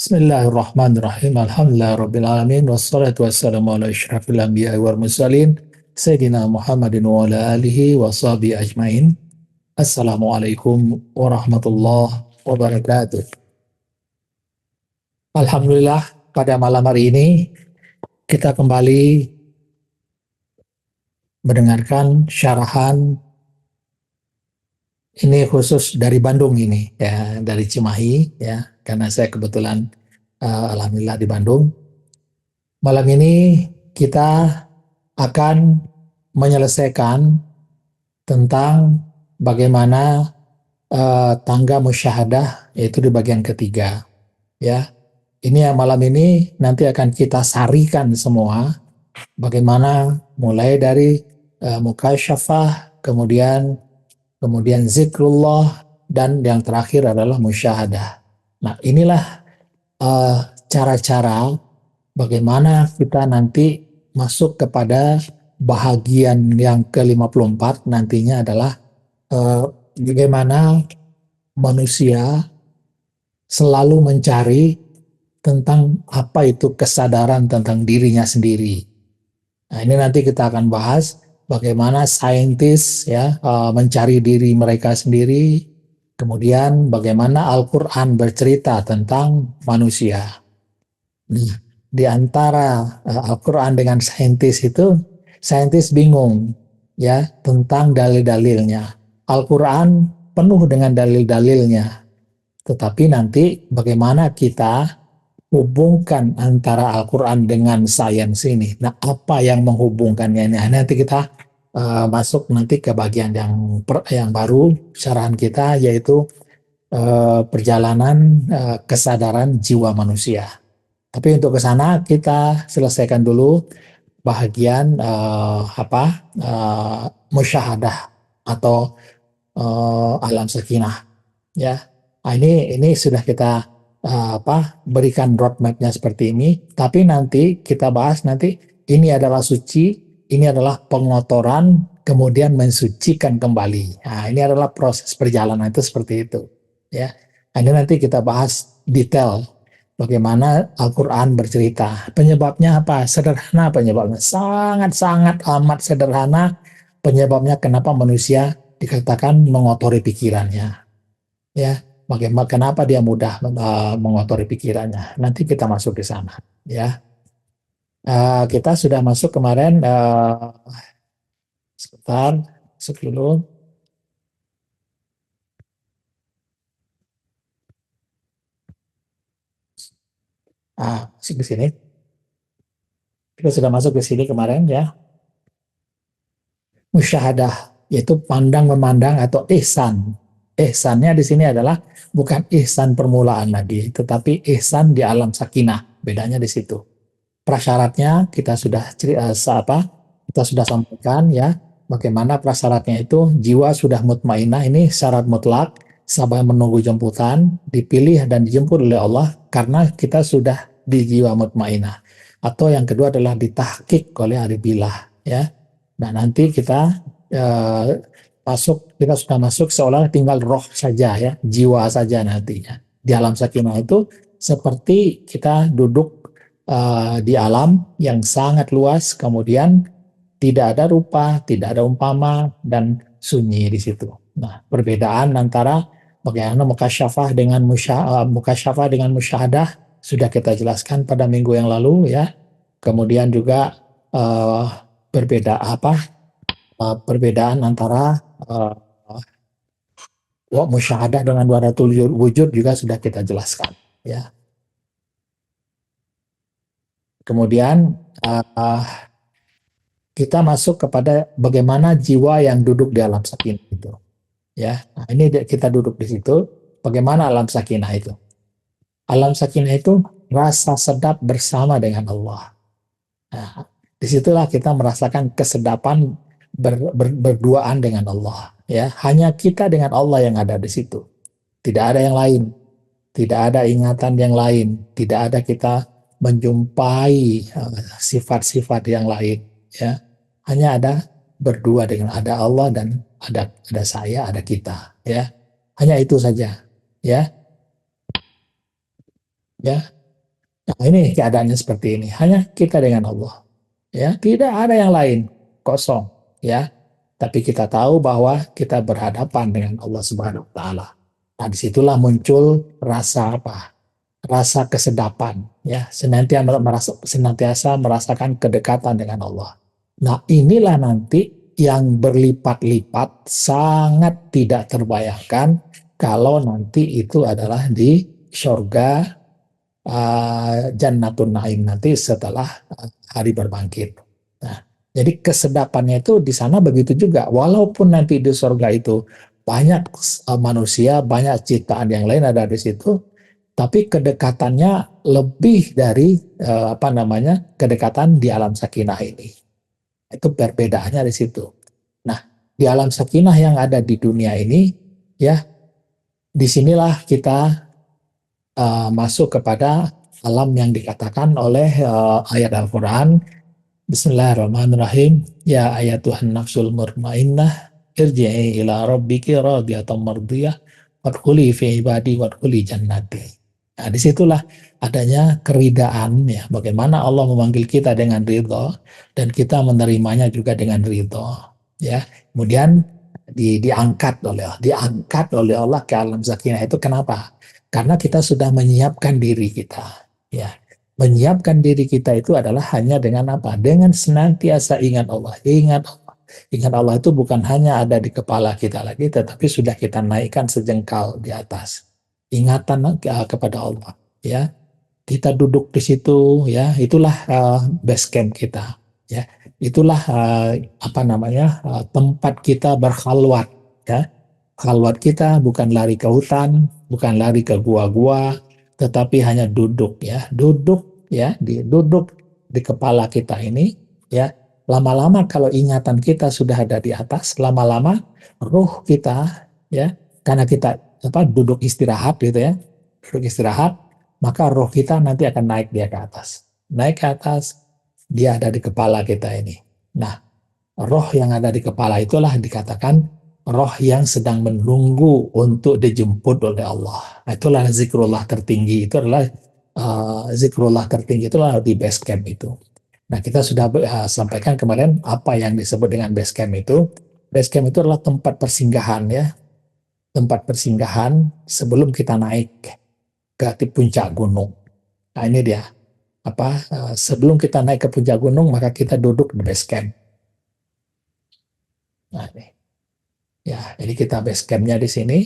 Bismillahirrahmanirrahim. Alhamdulillahirabbil alamin wassalatu wassalamu ala asyrafil anbiya'i wal mursalin sayyidina Muhammadin wa ala alihi wa sahbihi ajmain. Assalamualaikum warahmatullahi wabarakatuh. Alhamdulillah, pada malam hari ini kita kembali mendengarkan syarahan ini khusus dari Bandung ini ya, dari Cimahi ya, karena saya kebetulan alhamdulillah di Bandung. Malam ini kita akan menyelesaikan tentang bagaimana tangga musyahadah, yaitu di bagian ketiga ya. Ini yang malam ini nanti akan kita sarikan semua, bagaimana mulai dari mukasyafah, kemudian zikrullah, dan yang terakhir adalah musyahadah. Nah, inilah cara-cara bagaimana kita nanti masuk kepada bahagian yang ke-54 nantinya adalah bagaimana manusia selalu mencari tentang apa itu kesadaran tentang dirinya sendiri. Nah, ini nanti kita akan bahas bagaimana saintis ya mencari diri mereka sendiri, kemudian bagaimana Al-Quran bercerita tentang manusia. Nah, di antara Al-Quran dengan saintis itu, saintis bingung ya tentang dalil-dalilnya. Al-Quran penuh dengan dalil-dalilnya, tetapi nanti bagaimana kita hubungkan antara Al-Quran dengan sains ini. Nah, apa yang menghubungkannya ini? Nanti kita masuk nanti ke bagian yang baru syarahan kita, yaitu perjalanan kesadaran jiwa manusia. Tapi untuk ke sana kita selesaikan dulu bahagian musyahadah atau alam sakinah ya. Nah, ini sudah kita berikan roadmapnya seperti ini. Tapi nanti kita bahas nanti ini adalah suci, ini adalah pengotoran, kemudian mensucikan kembali. Nah, ini adalah proses perjalanan itu seperti itu ya. Nah, ini nanti kita bahas detail bagaimana Al-Quran bercerita. Penyebabnya apa? Sederhana penyebabnya. Sangat-sangat amat sederhana penyebabnya kenapa manusia dikatakan mengotori pikirannya. Ya, bagaimana kenapa dia mudah mengotori pikirannya. Nanti kita masuk ke sana. Ya, kita sudah masuk kemarin. Sebentar, masuk dulu. Masuk ke sini. Kita sudah masuk ke sini kemarin ya. Musyahadah, yaitu pandang memandang atau ihsan. Ihsannya di sini adalah bukan ihsan permulaan lagi, tetapi ihsan di alam sakinah. Bedanya di situ. Prasyaratnya kita sudah kita sudah sampaikan ya. Bagaimana prasyaratnya itu? Jiwa sudah mutmainah, ini syarat mutlak. Sabar menunggu jemputan, dipilih dan dijemput oleh Allah karena kita sudah di jiwa mutmainah. Atau yang kedua adalah ditahqiq oleh aribillah ya. Nah, nanti kita kita sudah masuk seolah tinggal roh saja ya, jiwa saja nantinya. Di alam sakinah itu seperti kita duduk di alam yang sangat luas, kemudian tidak ada rupa, tidak ada umpama, dan sunyi di situ. Nah, perbedaan antara bagaimana mukasyafah dengan musyahadah sudah kita jelaskan pada minggu yang lalu ya. Kemudian juga perbedaan antara musyahadah dengan wahdatul wujud juga sudah kita jelaskan ya. Kemudian kita masuk kepada bagaimana jiwa yang duduk di alam sakinah itu ya. Nah, ini kita duduk di situ. Bagaimana alam sakinah itu? Alam sakinah itu rasa sedap bersama dengan Allah. Nah, disitulah kita merasakan kesedapan berduaan dengan Allah ya. Hanya kita dengan Allah yang ada di situ, tidak ada yang lain, tidak ada ingatan yang lain, tidak ada kita menjumpai sifat-sifat yang lain ya. Hanya ada berdua dengan ada Allah dan ada saya, ada kita ya. Hanya itu saja ya. Ya, nah, ini keadaannya seperti ini. Hanya kita dengan Allah. Ya, tidak ada yang lain, kosong. Ya, tapi kita tahu bahwa kita berhadapan dengan Allah Subhanahu Wa Taala. Nah, disitulah muncul rasa apa? Rasa kesedapan. Ya, senantiasa merasakan kedekatan dengan Allah. Nah, inilah nanti yang berlipat-lipat sangat tidak terbayangkan kalau nanti itu adalah di surga Jannatun Naim nanti setelah hari berbangkit. Nah, jadi kesedapannya itu di sana begitu juga. Walaupun nanti di surga itu banyak manusia, banyak ciptaan yang lain ada di situ, tapi kedekatannya lebih dari apa namanya kedekatan di alam sakinah ini. Itu perbedaannya di situ. Nah, di alam sakinah yang ada di dunia ini, ya, disinilah kita masuk kepada alam yang dikatakan oleh ayat Al-Quran. Bismillahirrahmanirrahim. Ya ayat Tuhan nafsul murmainnah irji'i ila rabbiki radiyatan mardiyah wadkhuli fi ibadi wadkhuli jannati. Nah, disitulah adanya keridaan ya. Bagaimana Allah memanggil kita dengan ridho dan kita menerimanya juga dengan ridho. Ya, kemudian diangkat oleh Allah ke alam sakinah itu kenapa? Karena kita sudah menyiapkan diri kita. Ya, menyiapkan diri kita itu adalah hanya dengan apa? Dengan senantiasa ingat Allah. Ingat Allah. Ingat Allah itu bukan hanya ada di kepala kita lagi, tetapi sudah kita naikkan sejengkal di atas. Ingatan kepada Allah. Ya, kita duduk di situ. Ya, itulah base camp kita. Ya, itulah apa namanya tempat kita berkhalwat. Ya, khalwat kita bukan lari ke hutan, bukan lari ke gua-gua, tetapi hanya duduk ya, duduk ya, duduk di kepala kita ini ya. Lama-lama kalau ingatan kita sudah ada di atas, lama-lama ruh kita ya, karena kita apa duduk istirahat gitu ya, duduk istirahat, maka roh kita nanti akan naik dia ke atas. Naik ke atas, dia ada di kepala kita ini. Nah, roh yang ada di kepala itulah dikatakan roh yang sedang menunggu untuk dijemput oleh Allah. Nah, itulah zikrullah tertinggi. Itu adalah zikrullah tertinggi itulah di base camp itu. Nah, kita sudah sampaikan kemarin apa yang disebut dengan base camp itu. Base camp itu adalah tempat persinggahan ya, tempat persinggahan sebelum kita naik ke puncak gunung. Nah, ini dia apa sebelum kita naik ke puncak gunung maka kita duduk di base camp. Nah, ini. Ya, jadi kita base campnya di sini.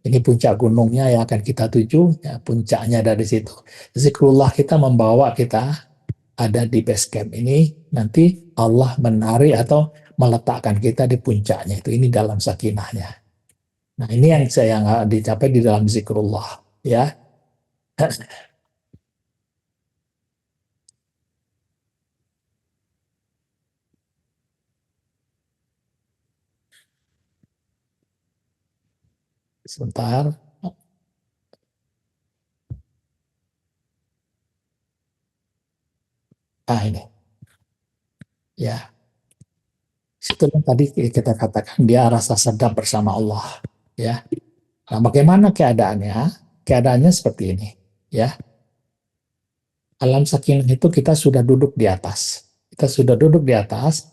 Ini puncak gunungnya yang akan kita tuju. Ya, puncaknya dari situ. Zikrullah kita membawa kita ada di base camp ini. Nanti Allah menarik atau meletakkan kita di puncaknya itu. Ini dalam sakinahnya. Nah, ini yang saya dicapai di dalam zikrullah. Ya, sebentar. Ah, ini. Ya, situ yang tadi kita katakan dia rasa sedap bersama Allah. Ya. Nah, bagaimana keadaannya? Keadaannya seperti ini. Ya, alam sakinah itu kita sudah duduk di atas. Kita sudah duduk di atas,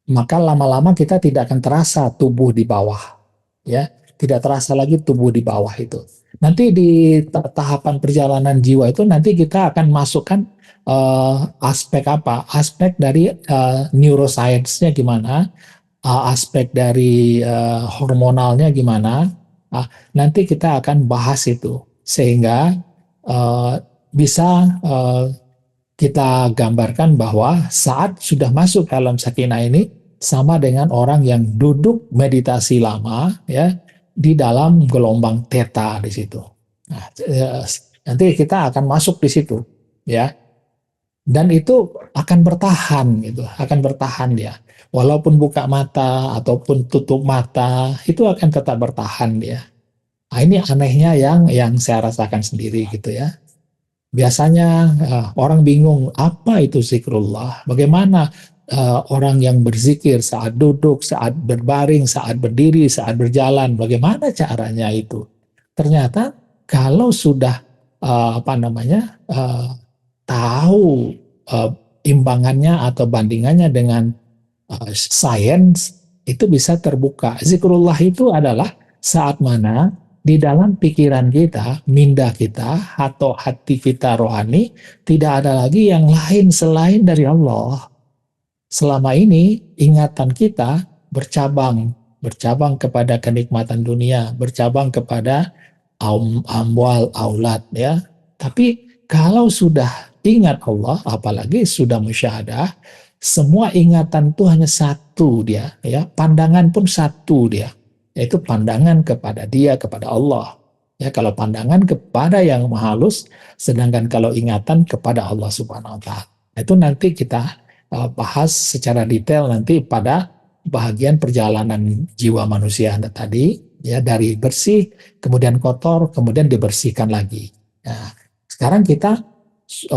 maka lama-lama kita tidak akan terasa tubuh di bawah. Ya, tidak terasa lagi tubuh di bawah itu. Nanti di tahapan perjalanan jiwa itu nanti kita akan masukkan aspek apa? Aspek dari neuroscience-nya gimana? Aspek dari hormonalnya gimana? Nanti kita akan bahas itu sehingga uh, bisa kita gambarkan bahwa saat sudah masuk dalam sakinah ini sama dengan orang yang duduk meditasi lama ya di dalam gelombang theta di situ. Nah, nanti kita akan masuk di situ ya dan itu akan bertahan gitu, akan bertahan dia. Walaupun buka mata ataupun tutup mata itu akan tetap bertahan dia. Nah, ini anehnya yang saya rasakan sendiri gitu ya. Biasanya orang bingung apa itu zikrullah, bagaimana orang yang berzikir saat duduk, saat berbaring, saat berdiri, saat berjalan, bagaimana caranya itu? Ternyata kalau sudah apa namanya, tahu imbangannya atau bandingannya dengan sains, itu bisa terbuka. Zikrullah itu adalah saat mana di dalam pikiran kita, minda kita, atau hati kita rohani, tidak ada lagi yang lain selain dari Allah. Selama ini ingatan kita bercabang, bercabang kepada kenikmatan dunia, bercabang kepada amwal, aulad, ya. Tapi kalau sudah ingat Allah, apalagi sudah musyahadah, semua ingatan itu hanya satu dia, ya. Pandangan pun satu dia, yaitu pandangan kepada Dia, kepada Allah. Ya, kalau pandangan kepada yang maha halus, sedangkan kalau ingatan kepada Allah Subhanahu wa taala. Itu nanti kita bahas secara detail nanti pada bahagian perjalanan jiwa manusia tadi, ya, dari bersih kemudian kotor kemudian dibersihkan lagi. Nah, sekarang kita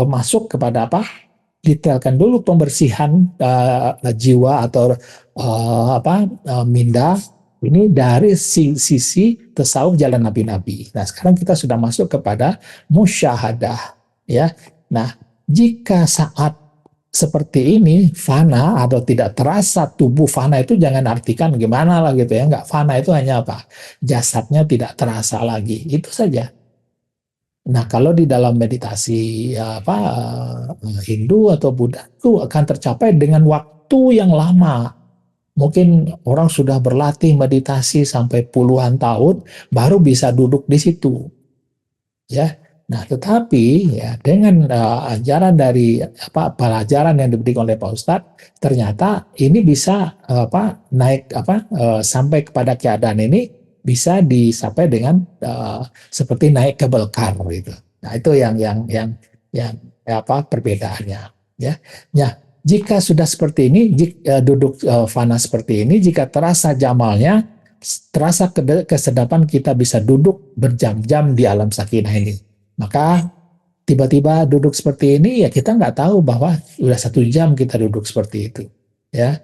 masuk kepada apa? Detailkan dulu pembersihan jiwa atau minda ini dari sisi tasawuf jalan nabi-nabi. Nah, sekarang kita sudah masuk kepada musyahadah, ya. Nah, jika saat seperti ini fana atau tidak terasa tubuh fana, itu jangan artikan gimana lah gitu ya, nggak, fana itu hanya apa, jasadnya tidak terasa lagi, itu saja. Nah, kalau di dalam meditasi Hindu atau Buddha itu akan tercapai dengan waktu yang lama. Mungkin orang sudah berlatih meditasi sampai puluhan tahun baru bisa duduk di situ, ya. Nah, tetapi ya dengan ajaran dari pelajaran yang diberikan oleh Pak Ustadz, ternyata ini bisa naik sampai kepada keadaan ini bisa dicapai dengan seperti naik kabel kar gitu. Nah, itu yang perbedaannya, ya. Ya, jika sudah seperti ini, duduk fana seperti ini, jika terasa jamalnya, terasa kesedapan, kita bisa duduk berjam-jam di alam sakinah ini. Maka tiba-tiba duduk seperti ini, ya kita nggak tahu bahwa sudah 1 jam kita duduk seperti itu, ya.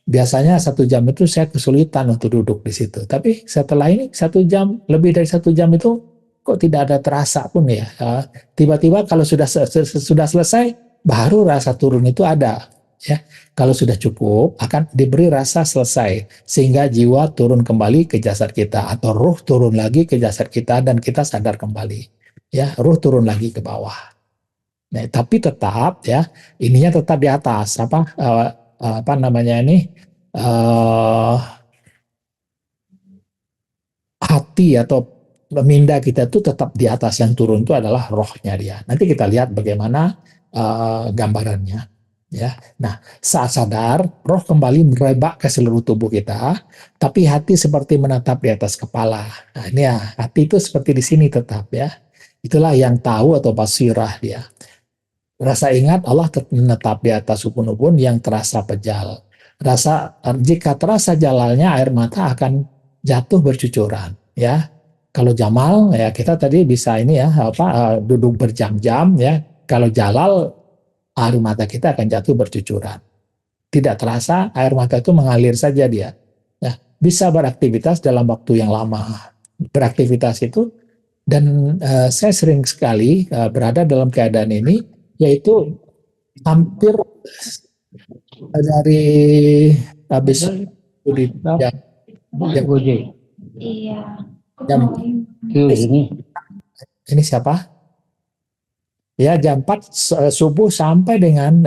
Biasanya 1 jam itu saya kesulitan untuk duduk di situ. Tapi setelah ini 1 jam, lebih dari 1 jam itu kok tidak ada terasa pun ya. Tiba-tiba kalau sudah selesai, baru rasa turun itu ada. Ya, kalau sudah cukup akan diberi rasa selesai sehingga jiwa turun kembali ke jasad kita atau ruh turun lagi ke jasad kita dan kita sadar kembali. Ya, ruh turun lagi ke bawah. Nah, tapi tetap ya, ininya tetap di atas hati atau minda kita itu tetap di atas, yang turun itu adalah rohnya dia. Nanti kita lihat bagaimana gambarannya, ya. Nah, saat sadar, roh kembali merebak ke seluruh tubuh kita, tapi hati seperti menatap di atas kepala. Nah, ini ya, hati itu seperti di sini tetap ya. Itulah yang tahu atau basirah dia. Rasa ingat Allah menetap di atas ubun-ubun yang terasa pejal. Jika terasa jalalnya, air mata akan jatuh bercucuran, ya. Kalau jamal ya kita tadi bisa ini ya duduk berjam-jam ya. Kalau jalal, air mata kita akan jatuh bercucuran. Tidak terasa, air mata itu mengalir saja dia. Ya, bisa beraktivitas dalam waktu yang lama. Beraktivitas itu, dan saya sering sekali berada dalam keadaan ini, yaitu hampir dari habis di jam ini siapa? Ya, jam 4 subuh sampai dengan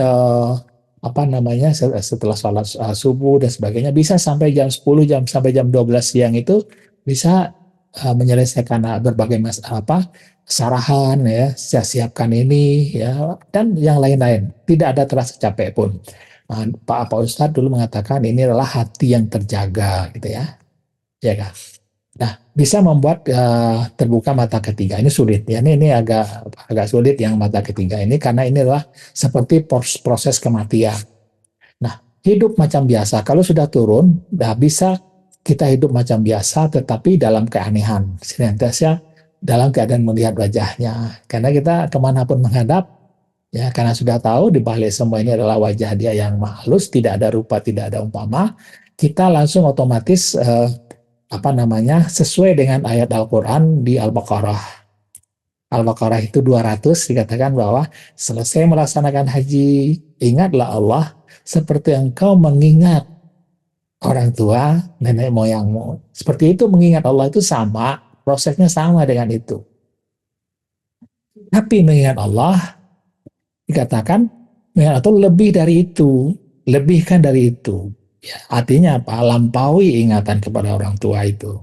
setelah sholat subuh dan sebagainya, bisa sampai jam 10, sampai jam 12 siang itu bisa menyelesaikan berbagai sarahan ya, saya siapkan ini ya, dan yang lain-lain. Tidak ada terasa capek pun. Pak Ustadz dulu mengatakan ini adalah hati yang terjaga gitu ya. Ya kan? Nah, bisa membuat terbuka mata ketiga. Ini sulit ya. Ini agak sulit yang mata ketiga ini, karena ini adalah seperti proses kematian. Nah, hidup macam biasa. Kalau sudah turun, bisa kita hidup macam biasa, tetapi dalam keanehan. Senantiasa dalam keadaan melihat wajahnya. Karena kita kemanapun menghadap, ya, karena sudah tahu di balik semua ini adalah wajah dia yang halus, tidak ada rupa, tidak ada umpama, kita langsung otomatis sesuai dengan ayat Al-Quran di Al-Baqarah. Al-Baqarah itu 200 dikatakan bahwa selesai melaksanakan haji, ingatlah Allah seperti engkau mengingat orang tua, nenek moyangmu. Seperti itu mengingat Allah itu sama, prosesnya sama dengan itu. Tapi mengingat Allah dikatakan mengingat atau lebih dari itu, lebihkan dari itu. Ya, artinya apa? Lampaui ingatan kepada orang tua itu.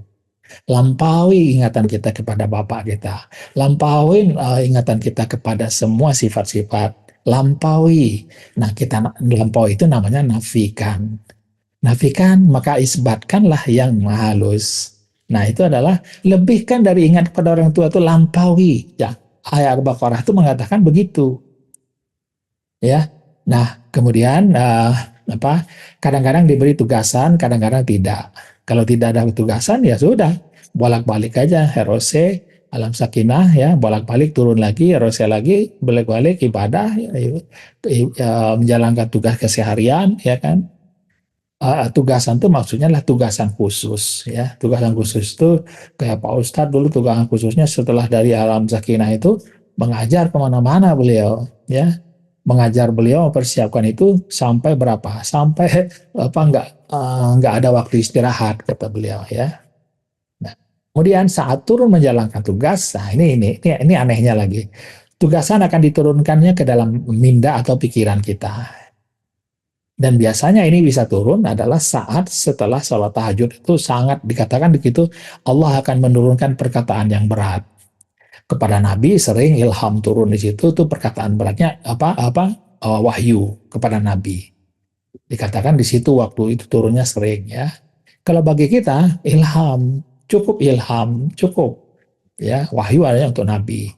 Lampaui ingatan kita kepada bapak kita, lampaui ingatan kita kepada semua sifat-sifat, lampaui. Nah, kita lampaui itu namanya nafikan. Nafikan maka isbatkanlah yang halus. Nah, itu adalah lebihkan dari ingat kepada orang tua itu lampaui. Ya, ayat Al-Baqarah itu mengatakan begitu, ya. Nah, kemudian apa? Kadang-kadang diberi tugasan, kadang-kadang tidak. Kalau tidak ada tugasan ya sudah, bolak-balik aja ROC alam sakinah ya, bolak-balik turun lagi ROC lagi, bolak-balik ibadah menjalankan tugas keseharian ya kan. Tugasan itu maksudnya lah tugasan khusus ya. Tugasan khusus itu kayak Pak Ustadz dulu tugasan khususnya setelah dari alam sakinah itu mengajar kemana-mana beliau ya, mengajar beliau mempersiapkan itu sampai berapa? Sampai apa nggak ada waktu istirahat kata beliau ya. Nah, kemudian saat turun menjalankan tugas, nah ini anehnya lagi. Tugasan akan diturunkannya ke dalam minda atau pikiran kita. Dan biasanya ini bisa turun adalah saat setelah sholat tahajud itu sangat dikatakan begitu Allah akan menurunkan perkataan yang berat kepada Nabi sering ilham turun di situ tuh perkataan beratnya wahyu kepada Nabi dikatakan di situ waktu itu turunnya sering ya. Kalau bagi kita ilham cukup ya wahyu adanya untuk Nabi.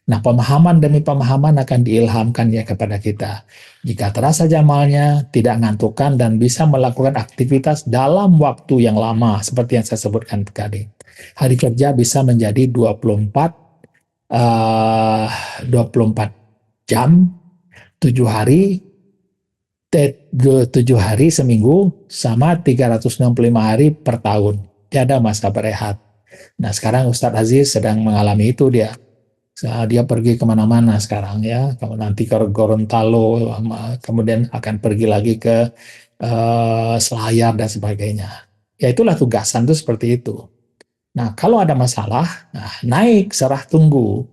Nah, pemahaman demi pemahaman akan diilhamkan ya kepada kita. Jika terasa jamalnya, tidak ngantukkan dan bisa melakukan aktivitas dalam waktu yang lama seperti yang saya sebutkan tadi. Hari kerja bisa menjadi 24 jam, 7 hari, 7 hari seminggu sama 365 hari per tahun. Tidak ada masa berehat. Nah, sekarang Ustadz Aziz sedang mengalami itu dia. Dia pergi kemana-mana sekarang ya. Kalau nanti ke Gorontalo, kemudian akan pergi lagi ke Selayar dan sebagainya. Ya itulah tugasan itu seperti itu. Nah, kalau ada masalah, naik serah tunggu.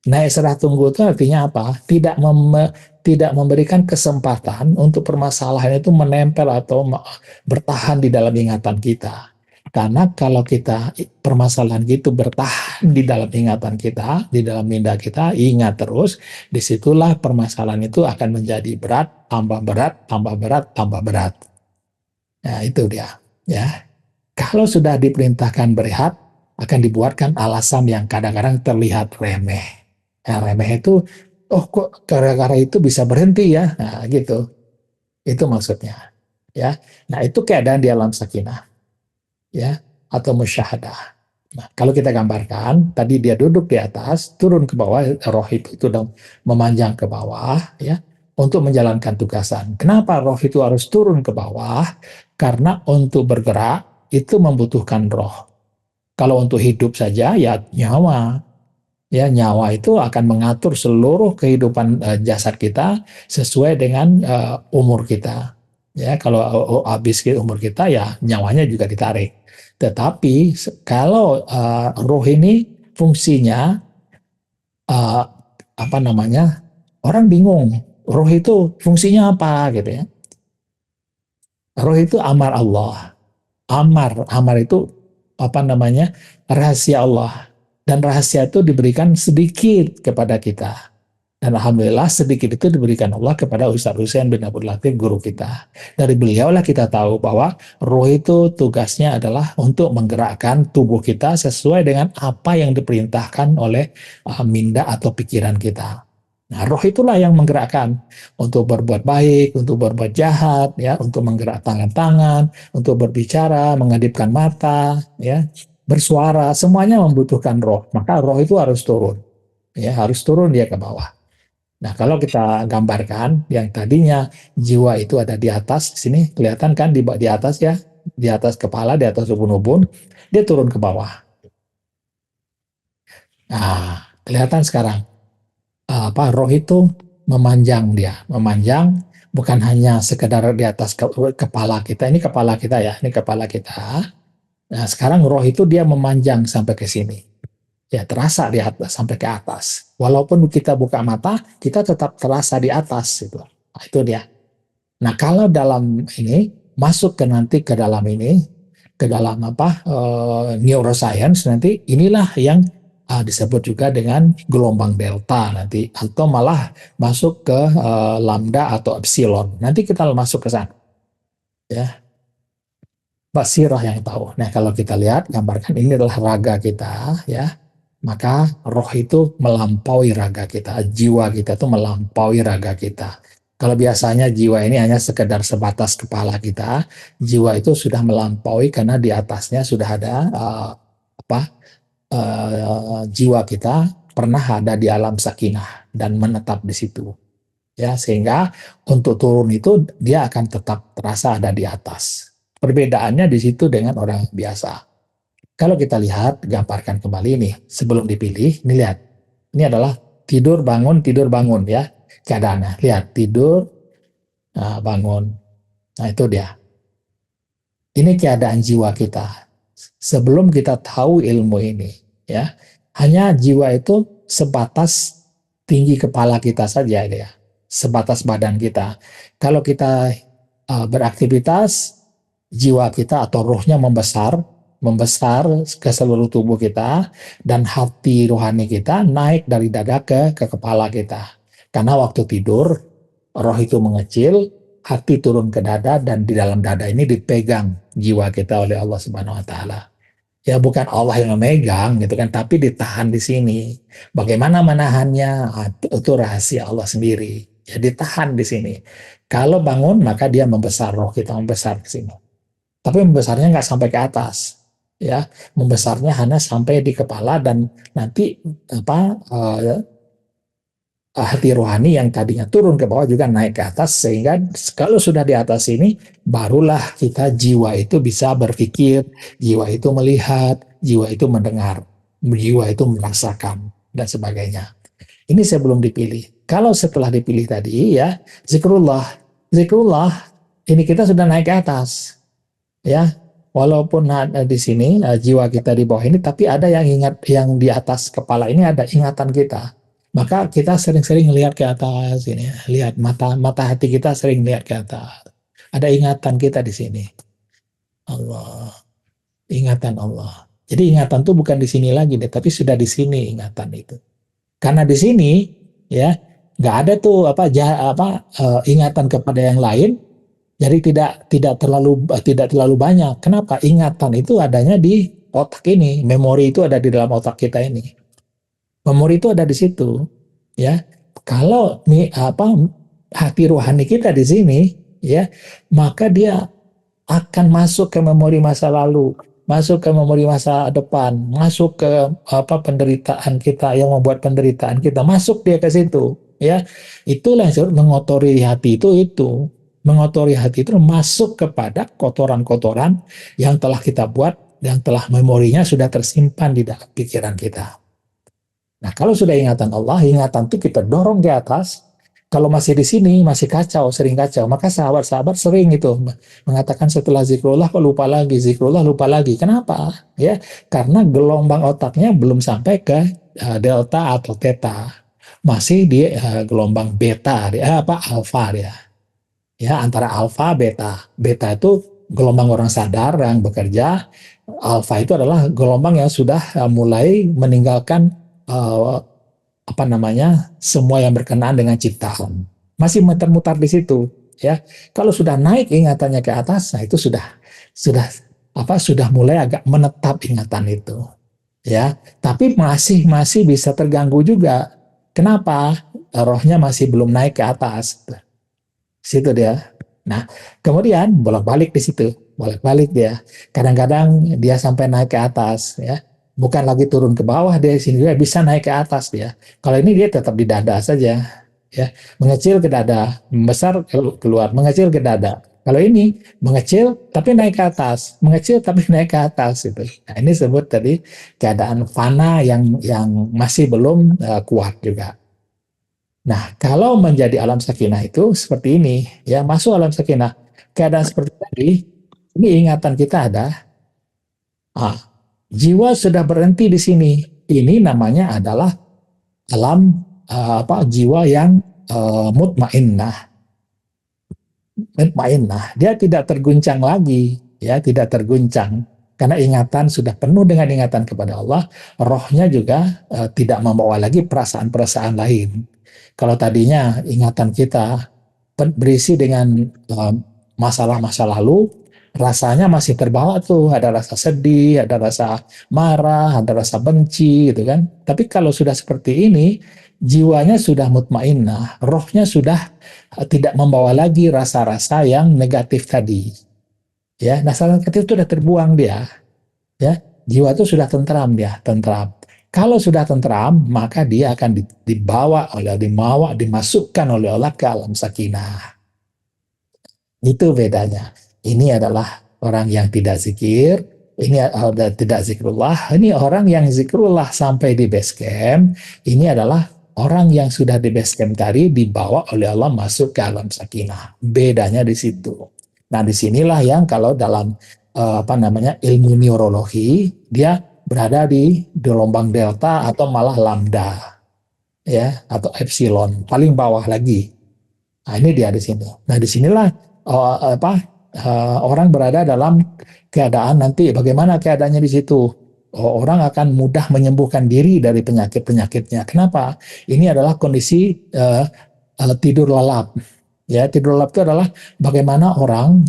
Naik serah tunggu itu artinya apa? Tidak memberikan kesempatan untuk permasalahan itu menempel atau bertahan di dalam ingatan kita. Karena kalau kita permasalahan gitu bertahan di dalam ingatan kita, di dalam minda kita, ingat terus, disitulah permasalahan itu akan menjadi berat, tambah berat, tambah berat, tambah berat. Nah, itu dia. Ya, kalau sudah diperintahkan berehat, akan dibuatkan alasan yang kadang-kadang terlihat remeh. Nah, remeh itu, oh kok gara-gara itu bisa berhenti ya? Nah, gitu. Itu maksudnya. Ya, nah itu keadaan di alam sakinah, ya, atau musyahadah. Nah, kalau kita gambarkan, tadi dia duduk di atas, turun ke bawah, roh itu sudah memanjang ke bawah, ya, untuk menjalankan tugasan. Kenapa roh itu harus turun ke bawah? Karena untuk bergerak itu membutuhkan roh. Kalau untuk hidup saja ya nyawa. Ya, nyawa itu akan mengatur seluruh kehidupan jasad kita sesuai dengan umur kita. Ya, kalau habis umur kita ya nyawanya juga ditarik. Tetapi kalau roh ini fungsinya uh, apa namanya? Orang bingung. Roh itu fungsinya apa gitu ya? Roh itu amar Allah. Amar itu apa namanya? Rahasia Allah. Dan rahasia itu diberikan sedikit kepada kita. Dan alhamdulillah sedikit itu diberikan Allah kepada Ustaz Husain bin Abdul Latif, guru kita. Dari beliaulah kita tahu bahwa roh itu tugasnya adalah untuk menggerakkan tubuh kita sesuai dengan apa yang diperintahkan oleh minda atau pikiran kita. Nah, roh itulah yang menggerakkan untuk berbuat baik, untuk berbuat jahat, ya, untuk menggerak tangan-tangan, untuk berbicara, mengedipkan mata, ya, bersuara, semuanya membutuhkan roh. Maka roh itu harus turun, ya, harus turun dia ke bawah. Nah, kalau kita gambarkan yang tadinya jiwa itu ada di atas, sini kelihatan kan di atas ya, di atas kepala, di atas ubun-ubun, dia turun ke bawah. Nah, Kelihatan sekarang. Roh itu memanjang, dia memanjang, bukan hanya sekedar di atas kepala kita. Ini kepala kita ya, ini kepala kita. Nah, sekarang roh itu dia memanjang sampai ke sini. Ya, terasa di atas sampai ke atas. Walaupun kita buka mata, kita tetap terasa di atas itu. Nah, itu dia. Nah, kalau dalam ini masuk ke nanti ke dalam ini, ke dalam neuroscience nanti, inilah yang disebut juga dengan gelombang delta nanti, atau malah masuk ke lambda atau epsilon. Nanti kita masuk ke sana ya. Mbak Sirah yang tahu. Nah, kalau kita lihat gambarkan, ini adalah raga kita ya. Maka roh itu melampaui raga kita, jiwa kita itu melampaui raga kita. Kalau biasanya jiwa ini hanya sekedar sebatas kepala kita, jiwa itu sudah melampaui karena di atasnya sudah ada apa jiwa kita pernah ada di alam sakinah dan menetap di situ. Ya, sehingga untuk turun itu dia akan tetap terasa ada di atas. Perbedaannya di situ dengan orang biasa. Kalau kita lihat, gambarkan kembali ini sebelum dipilih, ini lihat. Ini adalah tidur bangun ya. Keadaannya. Lihat, tidur, bangun. Nah, itu dia. Ini keadaan jiwa kita. Sebelum kita tahu ilmu ini, ya. Hanya jiwa itu sebatas tinggi kepala kita saja ya. Sebatas badan kita. Kalau kita beraktivitas, jiwa kita atau rohnya membesar ke seluruh tubuh kita, dan hati rohani kita naik dari dada ke kepala kita. Karena waktu tidur, roh itu mengecil, hati turun ke dada, dan di dalam dada ini dipegang jiwa kita oleh Allah Subhanahu wa taala. Ya, bukan Allah yang memegang gitu kan, tapi ditahan di sini. Bagaimana menahannya? Itu rahasia Allah sendiri. Ya, ditahan di sini. Kalau bangun, maka dia membesar, roh kita membesar ke sini. Tapi membesarnya nggak sampai ke atas, ya, membesarnya hanya sampai di kepala, dan nanti hati rohani yang tadinya turun ke bawah juga naik ke atas, sehingga kalau sudah di atas ini barulah kita jiwa itu bisa berpikir, jiwa itu melihat, jiwa itu mendengar, jiwa itu merasakan dan sebagainya. Ini sebelum dipilih. Kalau setelah dipilih tadi ya, zikrullah ini kita sudah naik ke atas ya. Walaupun di sini jiwa kita di bawah ini, tapi ada yang ingat, yang di atas kepala ini ada ingatan kita. Maka kita sering-sering lihat ke atas ini, lihat mata hati kita sering lihat ke atas. Ada ingatan kita di sini. Allah, ingatan Allah. Jadi ingatan tuh bukan di sini lagi deh, tapi sudah di sini ingatan itu. Karena di sini ya nggak ada tuh ingatan kepada yang lain. Jadi tidak terlalu banyak. Kenapa? Ingatan itu adanya di otak ini, memori itu ada di dalam otak kita ini. Memori itu ada di situ, ya. Kalau hati rohani kita di sini, ya, maka dia akan masuk ke memori masa lalu, masuk ke memori masa depan, masuk ke penderitaan kita yang membuat penderitaan kita, masuk dia ke situ, ya. Itulah yang disebut mengotori hati itu. Mengotori hati itu masuk kepada kotoran-kotoran yang telah kita buat, yang telah memorinya sudah tersimpan di dalam pikiran kita. Nah, kalau sudah ingatan Allah, ingatan itu kita dorong ke atas. Kalau masih di sini, masih kacau, sering kacau, maka sahabat-sahabat sering itu mengatakan setelah zikrullah kok lupa lagi, zikrullah lupa lagi. Kenapa? Ya, karena gelombang otaknya belum sampai ke delta atau theta. Masih di gelombang beta, alfa dia. Ya, antara alfa beta. Beta itu gelombang orang sadar yang bekerja. Alfa itu adalah gelombang yang sudah mulai meninggalkan semua yang berkenaan dengan ciptaan. Masih mutar-mutar di situ, ya. Kalau sudah naik ingatannya ke atas, nah itu sudah mulai agak menetap ingatan itu, ya. Tapi masih bisa terganggu juga. Kenapa? Rohnya masih belum naik ke atas. Situ dia. Nah, kemudian bolak-balik di situ, bolak-balik dia. Kadang-kadang dia sampai naik ke atas, ya. Bukan lagi turun ke bawah, dia sini dia bisa naik ke atas dia. Kalau ini dia tetap di dada saja, ya. Mengecil ke dada, membesar keluar, mengecil ke dada, Kalau ini mengecil tapi naik ke atas, mengecil tapi naik ke atas itu. Nah, ini sebut tadi keadaan fana yang masih belum kuat juga. Nah, kalau menjadi alam sakinah itu seperti ini, ya masuk alam sakinah. Keadaan seperti tadi, ini ingatan kita ada, ah, jiwa sudah berhenti di sini. Ini namanya adalah alam jiwa yang mutmainnah. Mutmainnah, dia tidak terguncang lagi, ya tidak terguncang karena ingatan sudah penuh dengan ingatan kepada Allah, rohnya juga tidak membawa lagi perasaan-perasaan lain. Kalau tadinya ingatan kita berisi dengan masalah masa lalu, rasanya masih terbawa tuh, ada rasa sedih, ada rasa marah, ada rasa benci gitu kan. Tapi kalau sudah seperti ini, jiwanya sudah mutmainnah, rohnya sudah tidak membawa lagi rasa-rasa yang negatif tadi. Ya, nah rasa negatif itu sudah terbuang dia, ya. Jiwa itu sudah tentram dia, tentram. Kalau sudah tentram, maka dia akan dimasukkan oleh Allah ke alam sakinah. Itu bedanya. Ini adalah orang yang tidak zikir, ini tidak zikrullah, ini orang yang zikrullah sampai di base camp, ini adalah orang yang sudah di base camp tadi dibawa oleh Allah masuk ke alam sakinah. Bedanya di situ. Nah, disinilah yang kalau dalam ilmu neurologi, dia berada di gelombang delta atau malah lambda, ya, atau epsilon, paling bawah lagi. Nah, ini dia di sini. Nah, disinilah orang berada dalam keadaan nanti bagaimana keadaannya di situ. Orang akan mudah menyembuhkan diri dari penyakit-penyakitnya. Kenapa? Ini adalah kondisi tidur lelap. Ya, tidur lelap itu adalah bagaimana orang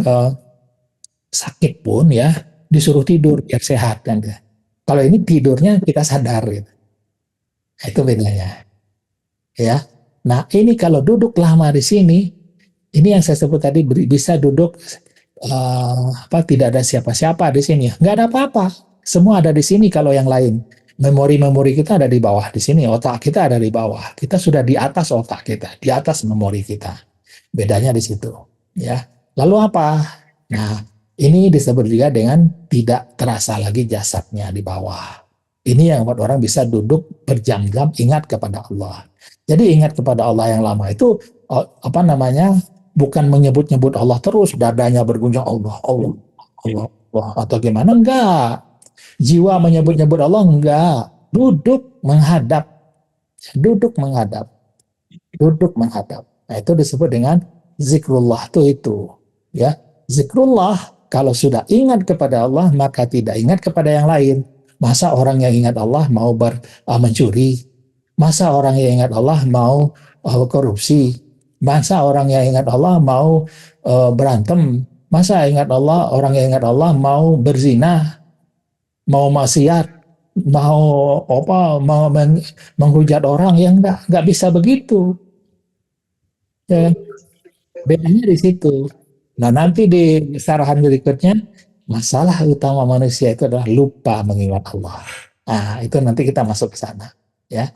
sakit pun ya disuruh tidur biar sehat kan. Kalau ini tidurnya kita sadar gitu. Nah, itu bedanya. Ya. Nah, ini kalau duduk lama di sini, ini yang saya sebut tadi bisa duduk tidak ada siapa-siapa di sini. Nggak ada apa-apa. Semua ada di sini kalau yang lain. Memori-memori kita ada di bawah di sini, otak kita ada di bawah. Kita sudah di atas otak kita, di atas memori kita. Bedanya di situ, ya. Lalu apa? Nah, ini disebut juga dengan tidak terasa lagi jasadnya di bawah. Ini yang membuat orang bisa duduk berjam-jam ingat kepada Allah. Jadi ingat kepada Allah yang lama itu bukan menyebut-nyebut Allah terus, dadanya bergunjang Allah, Allah, Allah, Allah, atau gimana? Enggak. Jiwa menyebut-nyebut Allah enggak. Duduk menghadap, duduk menghadap, duduk menghadap. Nah, itu disebut dengan zikrullah itu, ya. Zikrullah kalau sudah ingat kepada Allah maka tidak ingat kepada yang lain. Masa orang yang ingat Allah mau mencuri? Masa orang yang ingat Allah mau korupsi? Masa orang yang ingat Allah mau berantem? Masa orang yang ingat Allah mau berzina, mau maksiat, mau menghujat orang, yang nggak bisa begitu. Ya, bedanya di situ. Nah, nanti di sarahan berikutnya, masalah utama manusia itu adalah lupa mengingat Allah. Nah, itu nanti kita masuk ke sana, ya.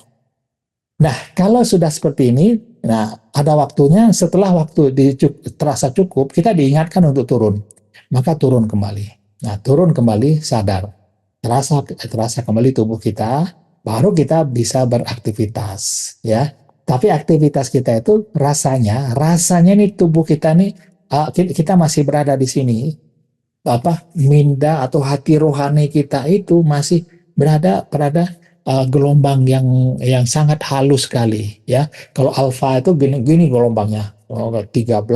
Nah, kalau sudah seperti ini, nah ada waktunya setelah waktu terasa cukup, kita diingatkan untuk turun. Maka turun kembali. Nah, turun kembali sadar. Terasa kembali tubuh kita, baru kita bisa beraktivitas, ya. Tapi aktivitas kita itu rasanya nih tubuh kita nih, kita masih berada di sini. Minda atau hati rohani kita itu masih berada gelombang yang sangat halus sekali, ya. Kalau alfa itu gini gelombangnya, 13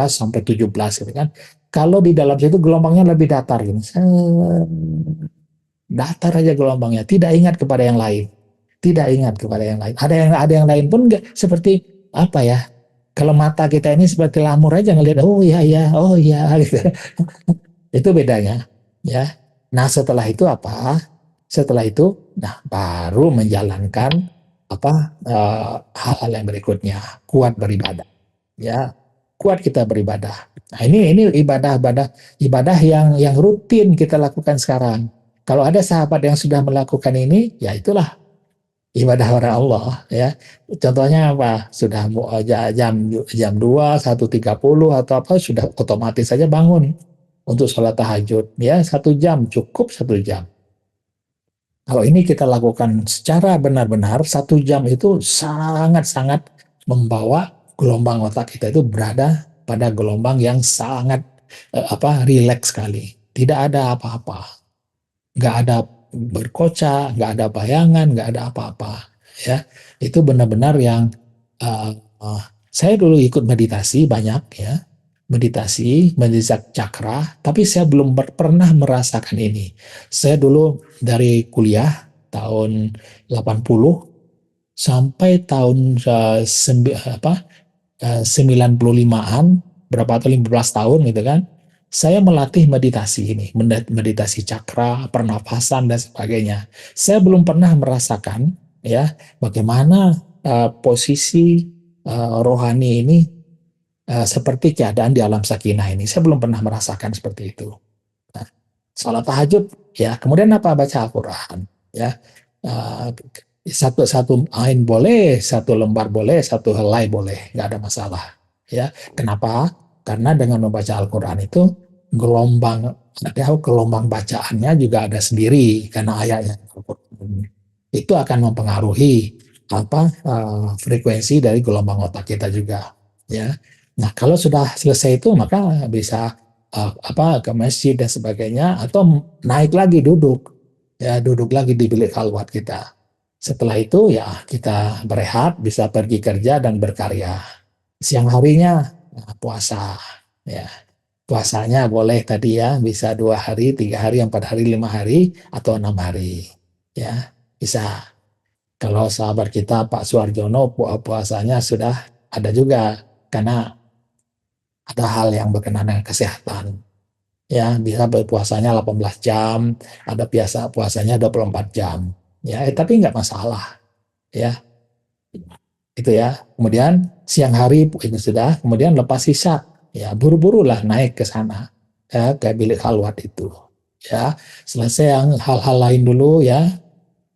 sampai 17 gitu kan. Kalau di dalam situ gelombangnya lebih datar gini. Datar aja gelombangnya, tidak ingat kepada yang lain. Tidak ingat kepada yang lain. Ada yang lain pun enggak, seperti apa ya? Kalau mata kita ini seperti lamur aja ngelihat, oh iya iya, oh iya gitu. Itu bedanya, ya. Nah, setelah itu apa? Setelah itu, nah baru menjalankan hal-hal yang berikutnya, kuat beribadah, ya, kuat kita beribadah. Nah, ini ibadah yang rutin kita lakukan sekarang. Kalau ada sahabat yang sudah melakukan ini, ya itulah ibadah kepada Allah ya. Contohnya apa? Sudah jam 2, 1.30 atau apa sudah otomatis saja bangun untuk sholat tahajud ya, 1 jam cukup, 1 jam. Kalau ini kita lakukan secara benar-benar, 1 jam itu sangat-sangat membawa gelombang otak kita itu berada pada gelombang yang sangat rileks sekali. Tidak ada apa-apa, nggak ada berkocak, nggak ada bayangan, nggak ada apa-apa. Ya, itu benar-benar yang uh, uh, saya dulu ikut meditasi banyak ya, meditasi cakra, tapi saya belum pernah merasakan ini. Saya dulu dari kuliah tahun 80 sampai tahun 95-an, berapa atau 15 tahun gitu kan, saya melatih meditasi ini, meditasi cakra, pernapasan dan sebagainya. Saya belum pernah merasakan ya bagaimana posisi rohani ini seperti keadaan di alam sakinah ini. Saya belum pernah merasakan seperti itu. Nah, salat tahajud ya, kemudian apa, baca Al-Quran ya. Uh, satu ain boleh, satu lembar boleh, satu helai boleh, nggak ada masalah ya. Kenapa? Karena dengan membaca Al-Quran itu gelombang gelombang bacaannya juga ada sendiri karena ayatnya itu akan mempengaruhi frekuensi dari gelombang otak kita juga ya. Nah, kalau sudah selesai itu maka bisa ke masjid dan sebagainya atau naik lagi duduk ya, duduk lagi di bilik khalwat kita. Setelah itu ya kita berehat, bisa pergi kerja dan berkarya. Siang harinya puasa ya. Puasanya boleh tadi ya, bisa 2 hari, 3 hari, 4 hari, 5 hari, atau 6 hari ya, bisa. Kalau sahabat kita Pak Suarjono puasanya sudah ada juga karena ada hal yang berkenaan dengan kesehatan. Ya, bisa berpuasanya 18 jam, ada biasa puasanya 24 jam. Ya, tapi nggak masalah. Ya, itu ya. Kemudian siang hari itu sudah, kemudian lepas sisa, ya buru-burulah naik ke sana, ya ke bilik khalwat itu. Ya, selesai yang hal-hal lain dulu ya,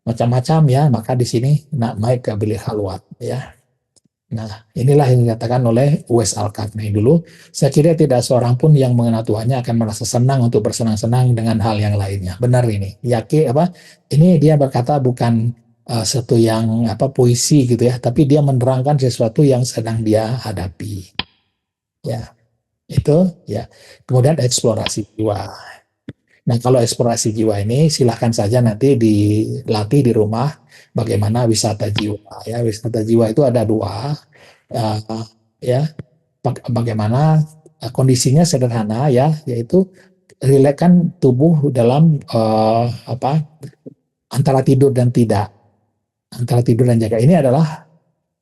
macam-macam ya, maka di sini naik ke bilik khalwat ya. Nah, inilah yang dikatakan oleh Uwais Al-Qarni dulu. Saya kira tidak seorang pun yang mengenal Tuhannya akan merasa senang untuk bersenang-senang dengan hal yang lainnya. Benar ini. Yakin apa? Ini dia berkata bukan satu yang puisi gitu ya, tapi dia menerangkan sesuatu yang sedang dia hadapi. Ya, itu ya. Kemudian eksplorasi jiwa. Nah, kalau eksplorasi jiwa ini silahkan saja nanti dilatih di rumah bagaimana wisata jiwa. Ya, wisata jiwa itu ada dua. Ya, bagaimana kondisinya sederhana ya, yaitu rilekskan tubuh dalam antara tidur dan tidak, antara tidur dan jaga. Ini adalah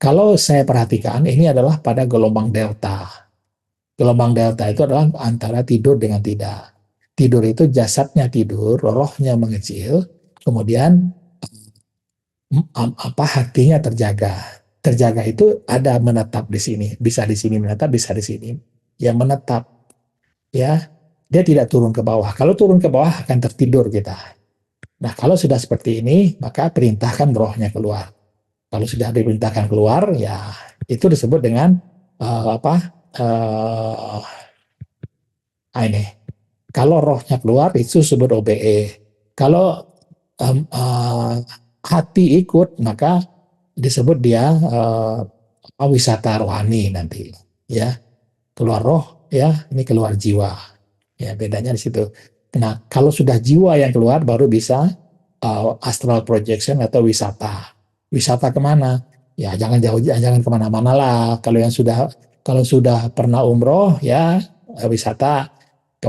kalau saya perhatikan ini adalah pada gelombang delta. Gelombang delta itu adalah antara tidur dengan tidak. Tidur itu jasadnya tidur, rohnya mengecil, kemudian hatinya terjaga. Terjaga itu ada menetap di sini, bisa di sini menetap, bisa di sini. Yang menetap ya, dia tidak turun ke bawah. Kalau turun ke bawah akan tertidur kita. Nah, kalau sudah seperti ini, maka perintahkan rohnya keluar. Kalau sudah diperintahkan keluar, ya itu disebut dengan apa? Ini. Kalau rohnya keluar itu disebut OBE. Kalau hati ikut, maka disebut dia wisata rohani nanti. Ya, keluar roh, ya ini keluar jiwa. Ya, bedanya di situ. Nah, kalau sudah jiwa yang keluar, baru bisa astral projection atau wisata. Wisata kemana? Ya, jangan jauh, jangan kemana-mana lah. Kalau sudah pernah umroh, ya wisata ke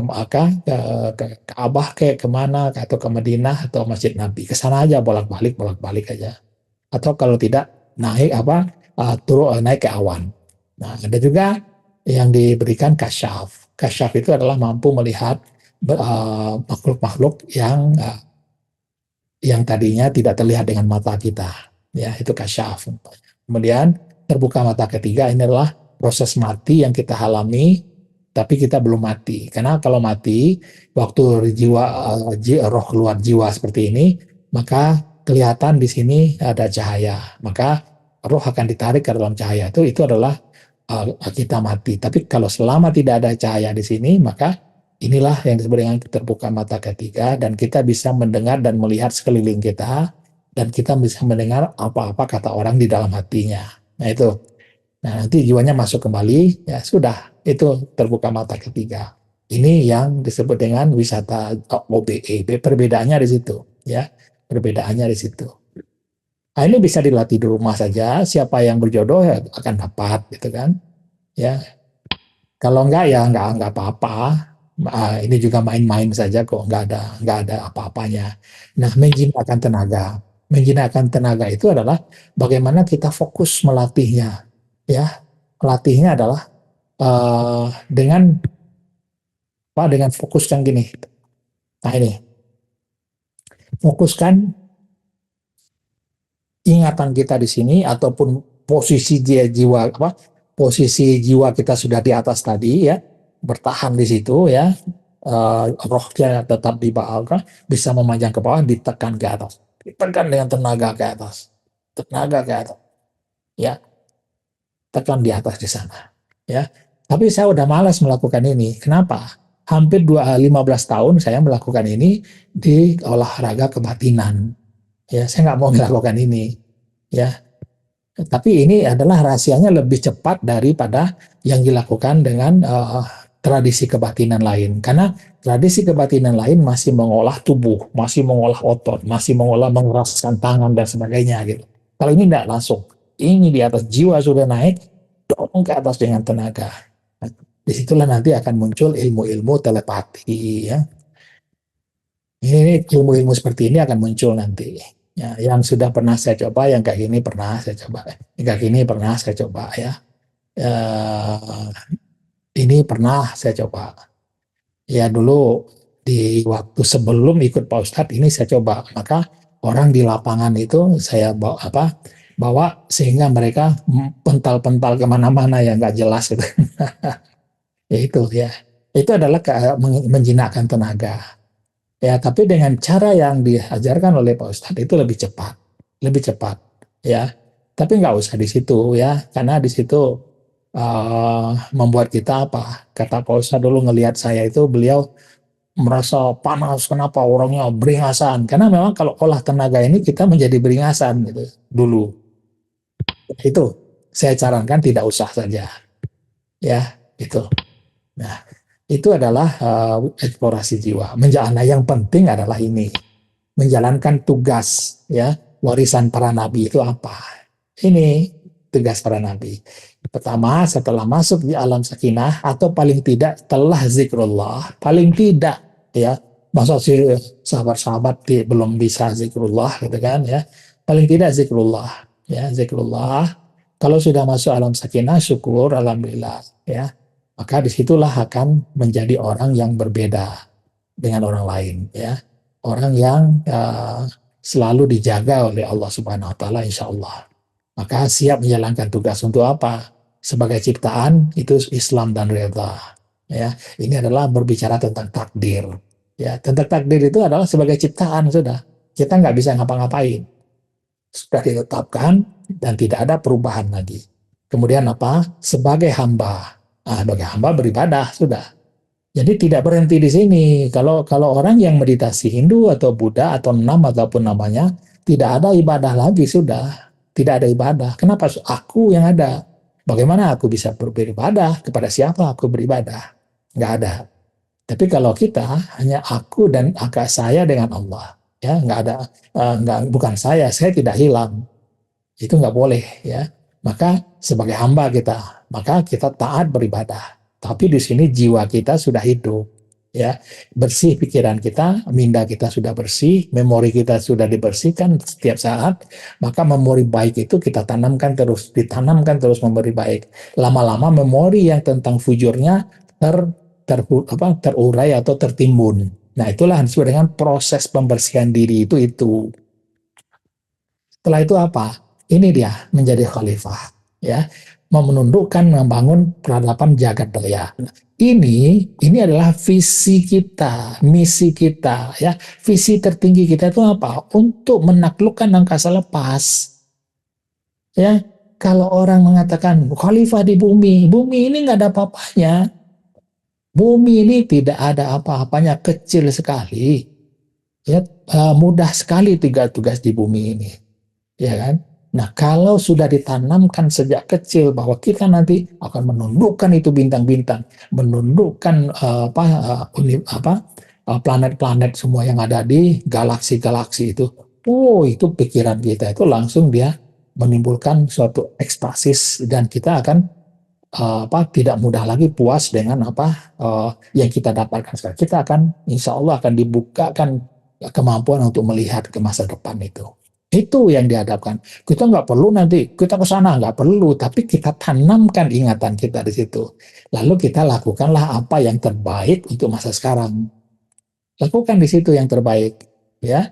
Ka'bah kayak kemana, atau ke Madinah atau Masjid Nabi. Ke sana aja bolak-balik aja. Atau kalau tidak naik turun naik ke awan. Nah, ada juga yang diberikan kasyaf. Kasyaf itu adalah mampu melihat makhluk-makhluk yang tadinya tidak terlihat dengan mata kita. Ya, itu kasyaf. Kemudian terbuka mata ketiga, ini adalah proses mati yang kita alami, tapi kita belum mati. Karena kalau mati, waktu roh keluar jiwa seperti ini, maka kelihatan di sini ada cahaya, maka roh akan ditarik ke dalam cahaya itu adalah kita mati. Tapi kalau selama tidak ada cahaya di sini, maka inilah yang disebut dengan terbuka mata ketiga, dan kita bisa mendengar dan melihat sekeliling kita, dan kita bisa mendengar apa-apa kata orang di dalam hatinya. Nah itu. Nah nanti jiwanya masuk kembali, ya sudah, itu terbuka mata ketiga. Ini yang disebut dengan wisata OBE. Perbedaannya di situ, ya. Perbedaannya di situ. Nah, ini bisa dilatih di rumah saja. Siapa yang berjodoh ya akan dapat, gitu kan? Ya, kalau enggak ya enggak apa-apa. Ini juga main-main saja kok, enggak ada apa-apanya. Nah, menjinakkan tenaga itu adalah bagaimana kita fokus melatihnya. Ya, melatihnya adalah dengan apa? Dengan fokus yang gini. Nah ini, fokuskan ingatan kita di sini ataupun posisi jiwa apa? Posisi jiwa kita sudah di atas tadi ya, bertahan di situ ya. Rohnya tetap di bawah, bisa memanjang ke bawah, ditekan ke atas, ditekan dengan tenaga ke atas, tenaga ke atas, ya, tekan di atas di sana, ya. Tapi saya udah malas melakukan ini. Kenapa? Hampir 15 tahun saya melakukan ini di olahraga kebatinan. Ya, saya nggak mau melakukan ini. Ya, tapi ini adalah rahasianya lebih cepat daripada yang dilakukan dengan tradisi kebatinan lain. Karena tradisi kebatinan lain masih mengolah tubuh, masih mengolah otot, masih mengeraskan tangan dan sebagainya gitu. Kalau ini tidak langsung. Ini di atas jiwa sudah naik, dorong ke atas dengan tenaga. Nah, disitulah nanti akan muncul ilmu-ilmu telepati ya. Ini ilmu-ilmu seperti ini akan muncul nanti. Ya, yang sudah pernah saya coba, yang kayak gini pernah saya coba, yang kayak gini pernah saya coba ya. Ini pernah saya coba. Ya dulu di waktu sebelum ikut Pak Ustadz ini saya coba. Maka orang di lapangan itu saya bawa sehingga mereka pental-pental kemana-mana yang nggak jelas gitu. Ya itu ya. Itu adalah menjinakkan tenaga. Ya, tapi dengan cara yang diajarkan oleh Pak Ustadz itu lebih cepat, ya. Tapi nggak usah di situ ya, karena di situ membuat kita apa? Kata Pak Ustadz dulu ngelihat saya itu beliau merasa panas, kenapa orangnya beringasan? Karena memang kalau olah tenaga ini kita menjadi beringasan gitu dulu. Itu saya sarankan tidak usah saja, ya, itu. Nah, itu adalah eksplorasi jiwa. Menjalani yang penting adalah ini, menjalankan tugas ya, warisan para nabi itu apa? Ini tugas para nabi. Pertama, setelah masuk di alam sakinah atau paling tidak telah zikrullah, paling tidak ya, masa si sahabat-sahabat belum bisa zikrullah gitu kan ya. Paling tidak zikrullah ya, zikrullah. Kalau sudah masuk alam sakinah, syukur alhamdulillah ya. Maka disitulah akan menjadi orang yang berbeda dengan orang lain ya, orang yang selalu dijaga oleh Allah Subhanahu Wa Taala insya Allah. Maka siap menjalankan tugas untuk apa? Sebagai ciptaan itu Islam dan reda. Ya, ini adalah berbicara tentang takdir. Ya, tentang takdir itu adalah sebagai ciptaan sudah. Kita nggak bisa ngapa-ngapain. Sudah ditetapkan dan tidak ada perubahan lagi. Kemudian apa? Sebagai hamba. Sebagai hamba beribadah sudah. Jadi tidak berhenti di sini. Kalau orang yang meditasi Hindu atau Buddha atau Nam ataupun namanya, tidak ada ibadah lagi sudah. Tidak ada ibadah. Kenapa? Aku yang ada. Bagaimana aku bisa beribadah? Kepada siapa aku beribadah? Nggak ada. Tapi kalau kita hanya aku dan akak saya dengan Allah, ya nggak ada, bukan saya tidak hilang. Itu nggak boleh ya. Maka sebagai hamba kita, maka kita taat beribadah. Tapi di sini jiwa kita sudah hidup, ya bersih pikiran kita, minda kita sudah bersih, memori kita sudah dibersihkan setiap saat. Maka memori baik itu kita ditanamkan terus memori baik. Lama-lama memori yang tentang fujurnya terurai atau tertimbun. Nah itulah yang disebut dengan proses pembersihan diri itu. Setelah itu apa? Ini dia menjadi khalifah, ya. menundukkan, membangun peradaban jagat raya. Ini adalah visi kita, misi kita, ya. Visi tertinggi kita itu apa? Untuk menaklukkan angkasa lepas. Ya, kalau orang mengatakan khalifah di bumi, bumi ini nggak ada apa-apanya. Bumi ini tidak ada apa-apanya, kecil sekali. Ya, mudah sekali tugas di bumi ini, ya kan? Nah, kalau sudah ditanamkan sejak kecil bahwa kita nanti akan menundukkan itu bintang-bintang, menundukkan planet-planet semua yang ada di galaksi-galaksi itu. Oh, itu pikiran kita itu langsung dia menimbulkan suatu ekstasis dan kita akan tidak mudah lagi puas dengan yang kita dapatkan sekarang. Kita akan insya Allah akan dibukakan kemampuan untuk melihat ke masa depan itu. Itu yang dihadapkan. Kita nggak perlu nanti kita ke sana, nggak perlu, tapi kita tanamkan ingatan kita di situ. Lalu kita lakukanlah apa yang terbaik untuk masa sekarang. Lakukan di situ yang terbaik, ya,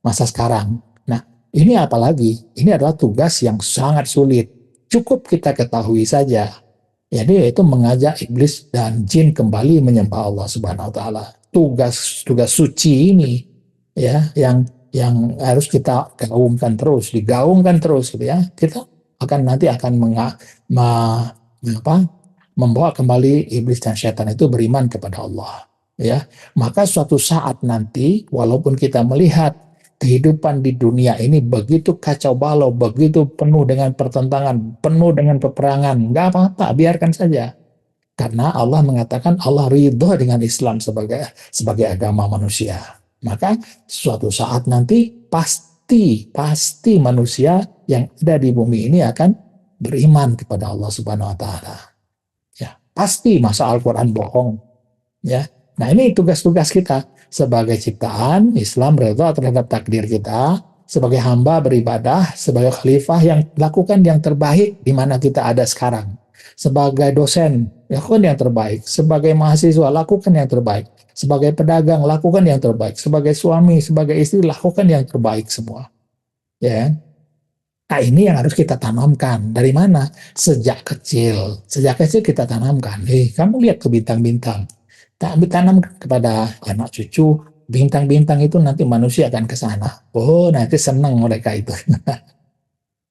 masa sekarang. Nah, ini apalagi? Ini adalah tugas yang sangat sulit. Cukup kita ketahui saja. Jadi yaitu mengajak iblis dan jin kembali menyembah Allah Subhanahu wa taala. Tugas suci ini, ya, yang harus kita digaungkan terus gitu ya. Kita nanti akan membawa kembali iblis dan setan itu beriman kepada Allah, ya. Maka suatu saat nanti walaupun kita melihat kehidupan di dunia ini begitu kacau balau, begitu penuh dengan pertentangan, penuh dengan peperangan, nggak apa-apa, biarkan saja. Karena Allah mengatakan Allah ridho dengan Islam sebagai agama manusia. Maka suatu saat nanti pasti manusia yang ada di bumi ini akan beriman kepada Allah Subhanahu wa taala. Ya, pasti, masa Al-Qur'an bohong. Ya. Nah, ini tugas-tugas kita sebagai ciptaan. Islam redha terhadap takdir kita, sebagai hamba beribadah, sebagai khalifah yang lakukan yang terbaik di mana kita ada sekarang. Sebagai dosen, lakukan yang terbaik. Sebagai mahasiswa, lakukan yang terbaik. Sebagai pedagang, lakukan yang terbaik. Sebagai suami, sebagai istri, lakukan yang terbaik semua. Ya. Nah, ini yang harus kita tanamkan. Dari mana? Sejak kecil. Sejak kecil kita tanamkan. Kamu lihat ke bintang-bintang. Tanam kepada anak cucu, bintang-bintang itu nanti manusia akan ke sana. Oh, nanti senang mereka itu.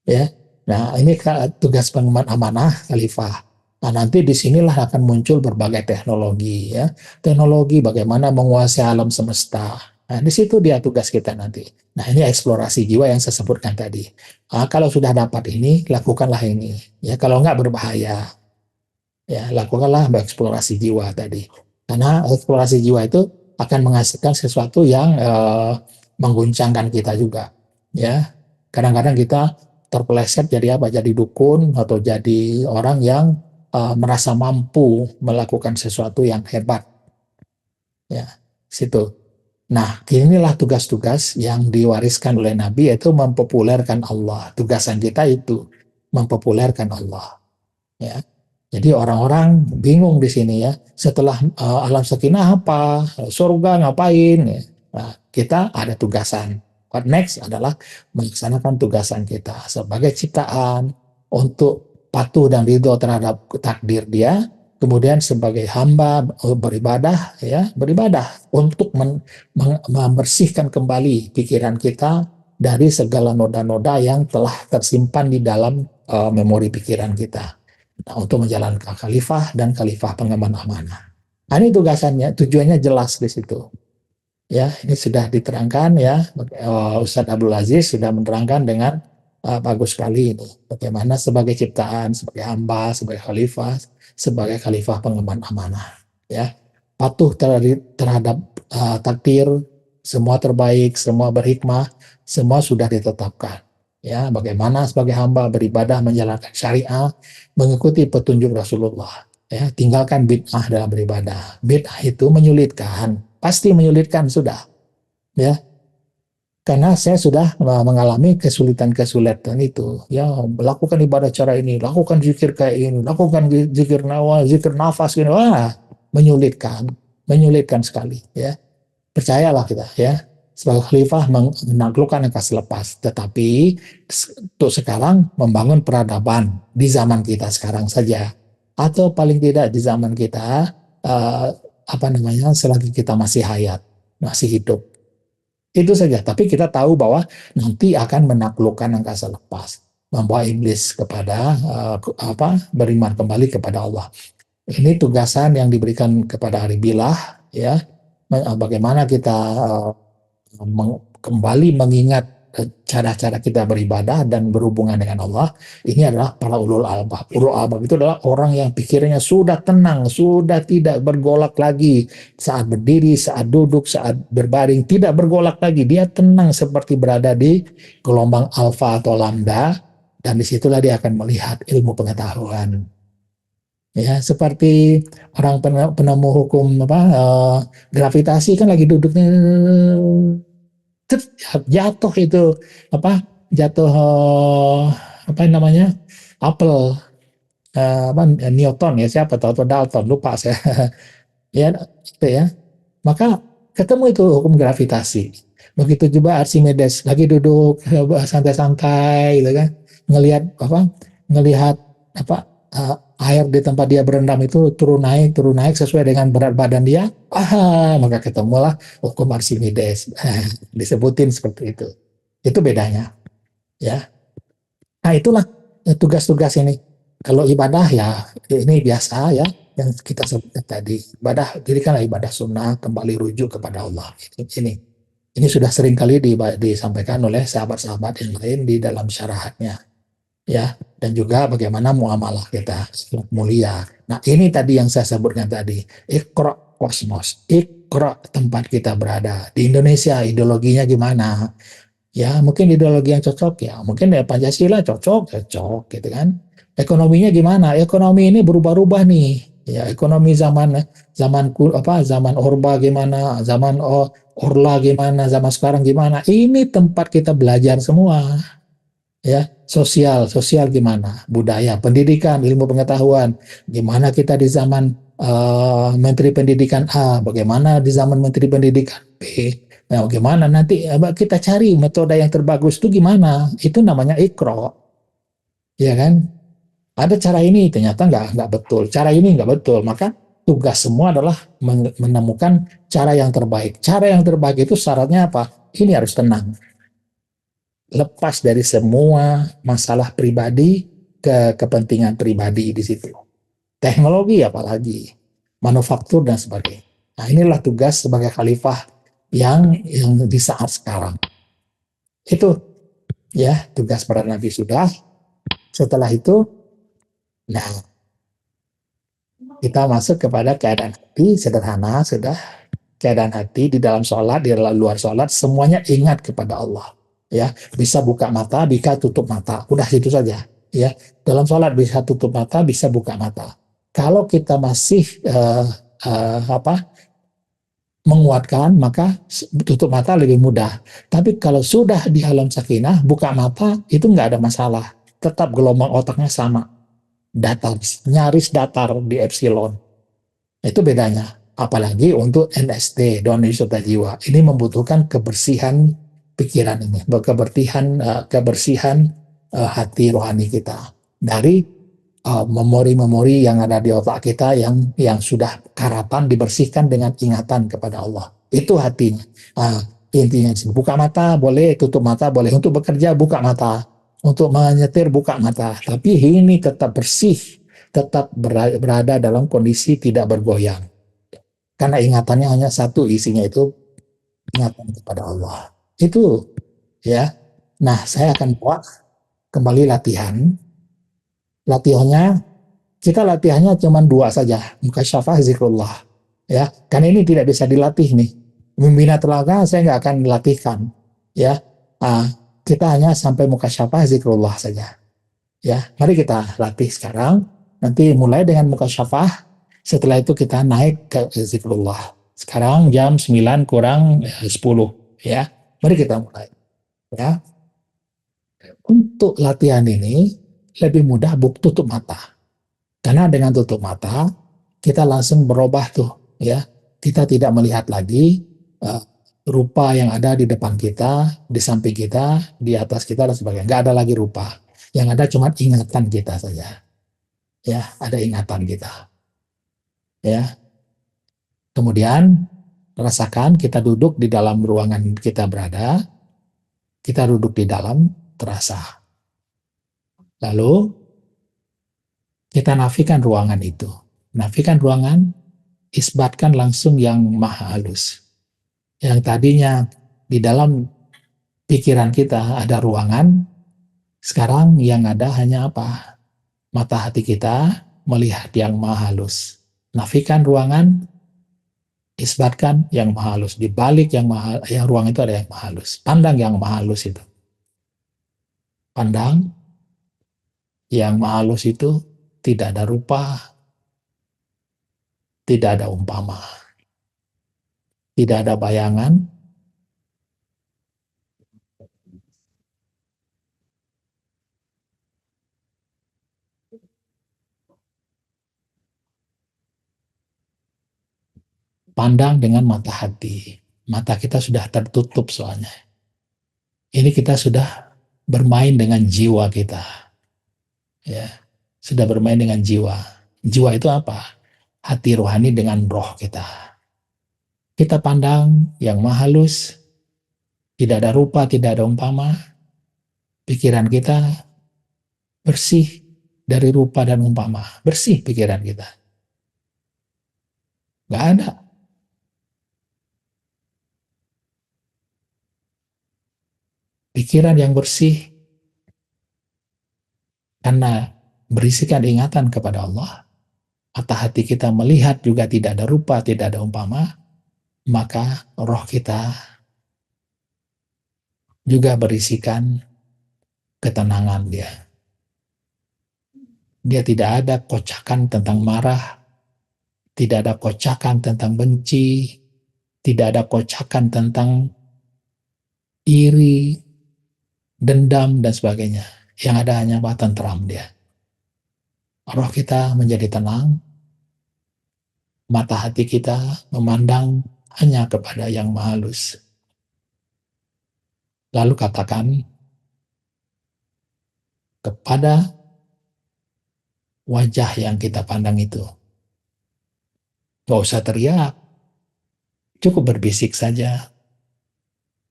Ya. Nah, ini tugas pengemban amanah khalifah. Nah, nanti disinilah akan muncul berbagai teknologi, ya. Teknologi bagaimana menguasai alam semesta. Nah, di situ dia tugas kita nanti. Nah, ini eksplorasi jiwa yang saya sebutkan tadi. Nah, kalau sudah dapat ini, lakukanlah ini. Ya, kalau enggak berbahaya. Ya, lakukanlah eksplorasi jiwa tadi. Karena eksplorasi jiwa itu akan menghasilkan sesuatu yang mengguncangkan kita juga. Ya, kadang-kadang kita terpeleset jadi apa? Jadi dukun atau jadi orang yang merasa mampu melakukan sesuatu yang hebat. Ya, situ. Nah, inilah tugas-tugas yang diwariskan oleh Nabi, yaitu mempopulerkan Allah. Tugasan kita itu mempopulerkan Allah. Ya. Jadi orang-orang bingung di sini ya. Setelah alam sakinah apa, surga ngapain? Ya. Nah, kita ada tugasan. What next adalah melaksanakan tugasan kita sebagai ciptaan untuk patuh dan ridho terhadap takdir dia. Kemudian sebagai hamba beribadah, ya, beribadah untuk membersihkan kembali pikiran kita dari segala noda-noda yang telah tersimpan di dalam memori pikiran kita. Nah, untuk menjalankan khalifah dan khalifah pengemban amanah. Nah, ini tugasannya, tujuannya jelas di situ. Ya, ini sudah diterangkan ya. Ustadz Abdul Aziz sudah menerangkan dengan bagus sekali ini. Bagaimana sebagai ciptaan, sebagai hamba, sebagai khalifah pengemban amanah. Ya, patuh terhadap takdir, semua terbaik, semua berhikmah, semua sudah ditetapkan. Ya, bagaimana sebagai hamba beribadah menjalankan syariah, mengikuti petunjuk Rasulullah. Ya, tinggalkan bid'ah dalam beribadah. Bid'ah itu menyulitkan, pasti menyulitkan sudah. Ya, karena saya sudah mengalami kesulitan itu. Ya, lakukan ibadah cara ini, lakukan zikir kayak ini, lakukan zikir nawal, zikir nafas ini, wah, menyulitkan sekali. Ya, percayalah kita. Ya, sebagai khalifah menaklukkan yang kasih lepas, tetapi untuk sekarang membangun peradaban di zaman kita sekarang saja, atau paling tidak di zaman kita, apa namanya, selagi kita masih hayat, masih hidup. Itu saja. Tapi kita tahu bahwa nanti akan menaklukkan angkasa lepas, membawa iblis kepada beriman kembali kepada Allah. Ini tugasan yang diberikan kepada hari bilah, ya. Bagaimana kita kembali mengingat cara-cara kita beribadah dan berhubungan dengan Allah. Ini adalah para ulul albab. Ulul albab itu adalah orang yang pikirannya sudah tenang, sudah tidak bergolak lagi saat berdiri, saat duduk, saat berbaring, tidak bergolak lagi. Dia tenang seperti berada di gelombang alfa atau lambda, dan disitulah dia akan melihat ilmu pengetahuan. Ya, seperti orang penemu hukum gravitasi kan lagi duduknya jatuh itu apa jatuh apa namanya apel Newton ya, siapa tahu atau Dalton, lupa saya. Ya itu ya, maka ketemu itu hukum gravitasi. Begitu juga Archimedes lagi duduk santai-santai gitu kan, ngelihat apa air di tempat dia berendam itu turun naik sesuai dengan berat badan dia. Maka ketemulah hukum Archimedes. Disebutin seperti itu. Itu bedanya, ya. Nah, itulah tugas-tugas ini. Kalau ibadah ya ini biasa ya, yang kita sebutkan tadi. Ibadah, dirikanlah ibadah sunnah, kembali rujuk kepada Allah. Ini sudah sering kali disampaikan oleh sahabat-sahabat yang lain di dalam syarahatnya, ya. Dan juga bagaimana muamalah kita mulia. Nah, ini tadi yang saya sebutkan tadi. Iqra kosmos, Iqra tempat kita berada. Di Indonesia ideologinya gimana? Ya, mungkin ideologi yang cocok ya, mungkin ya Pancasila cocok gitu kan. Ekonominya gimana? Ekonomi ini berubah-ubah nih. Ya, ekonomi zaman zaman Orba gimana, zaman Orla gimana, zaman sekarang gimana. Ini tempat kita belajar semua. Ya, sosial gimana, budaya, pendidikan, ilmu pengetahuan, gimana kita di zaman Menteri Pendidikan A, bagaimana di zaman Menteri Pendidikan B. Nah, bagaimana nanti kita cari metode yang terbagus itu gimana? Itu namanya ikro, ya kan? Ada cara ini ternyata nggak betul, cara ini nggak betul, maka tugas semua adalah menemukan cara yang terbaik. Cara yang terbaik itu syaratnya apa? Ini harus tenang, lepas dari semua masalah pribadi ke kepentingan pribadi di situ. Teknologi apalagi, manufaktur dan sebagainya. Nah, inilah tugas sebagai khalifah yang di saat sekarang. Itu ya tugas para nabi sudah. Setelah itu, nah kita masuk kepada keadaan hati sederhana sudah. Keadaan hati di dalam sholat, di dalam luar sholat, semuanya ingat kepada Allah. Ya, bisa buka mata, bisa tutup mata, udah itu saja. Ya, dalam sholat bisa tutup mata, bisa buka mata. Kalau kita masih menguatkan, maka tutup mata lebih mudah. Tapi kalau sudah di alam sakinah, buka mata itu nggak ada masalah. Tetap gelombang otaknya sama, datar, nyaris datar di epsilon. Itu bedanya. Apalagi untuk NST, down wisata jiwa. Ini membutuhkan kebersihan pikiran ini, kebersihan hati rohani kita dari memori-memori yang ada di otak kita yang sudah karatan dibersihkan dengan ingatan kepada Allah. Itu hatinya. Intinya buka mata boleh, tutup mata boleh. Untuk bekerja buka mata, untuk menyetir buka mata. Tapi ini tetap bersih, tetap berada dalam kondisi tidak bergoyang. Karena ingatannya hanya satu, isinya itu ingatan kepada Allah. Itu ya. Nah, saya akan bawa kembali latihan. Latihannya cuma 2 saja, mukasyafah, zikrullah. Ya, kan ini tidak bisa dilatih nih. Membina telaga saya nggak akan dilatihkan. Ya, kita hanya sampai mukasyafah, zikrullah saja. Ya, mari kita latih sekarang. Nanti mulai dengan mukasyafah. Setelah itu kita naik ke zikrullah. Sekarang jam 9 kurang 10 ya. Mari kita mulai ya. Untuk latihan ini lebih mudah tutup mata. Karena dengan tutup mata kita langsung berubah tuh ya. Kita tidak melihat lagi rupa yang ada di depan kita, di samping kita, di atas kita dan sebagainya. Nggak ada lagi rupa. Yang ada cuma ingatan kita saja. Ya, ada ingatan kita. Ya. Kemudian rasakan kita duduk di dalam ruangan kita berada, kita duduk di dalam terasa. Lalu kita nafikan ruangan itu. Nafikan ruangan, isbatkan langsung yang maha halus. Yang tadinya di dalam pikiran kita ada ruangan, sekarang yang ada hanya apa? Mata hati kita melihat yang maha halus. Nafikan ruangan, isbatkan yang maha halus. Di balik yang ruang itu ada yang maha halus. Pandang yang maha halus itu. Pandang yang maha halus itu tidak ada rupa, tidak ada umpama, tidak ada bayangan, pandang dengan mata hati. Mata kita sudah tertutup soalnya. Ini kita sudah bermain dengan jiwa kita. Ya, sudah bermain dengan jiwa. Jiwa itu apa? Hati rohani dengan roh kita. Kita pandang yang maha halus, tidak ada rupa, tidak ada umpama. Pikiran kita bersih dari rupa dan umpama. Bersih pikiran kita. Nggak ada. Pikiran yang bersih karena berisikan ingatan kepada Allah, mata hati kita melihat juga tidak ada rupa, tidak ada umpama, maka roh kita juga berisikan ketenangan dia. Dia tidak ada kocakan tentang marah, tidak ada kocakan tentang benci, tidak ada kocakan tentang iri, dendam, dan sebagainya. Yang ada hanya tentram dia. Roh kita menjadi tenang, mata hati kita memandang hanya kepada yang maha halus. Lalu katakan kepada wajah yang kita pandang itu. Gak usah teriak, cukup berbisik saja.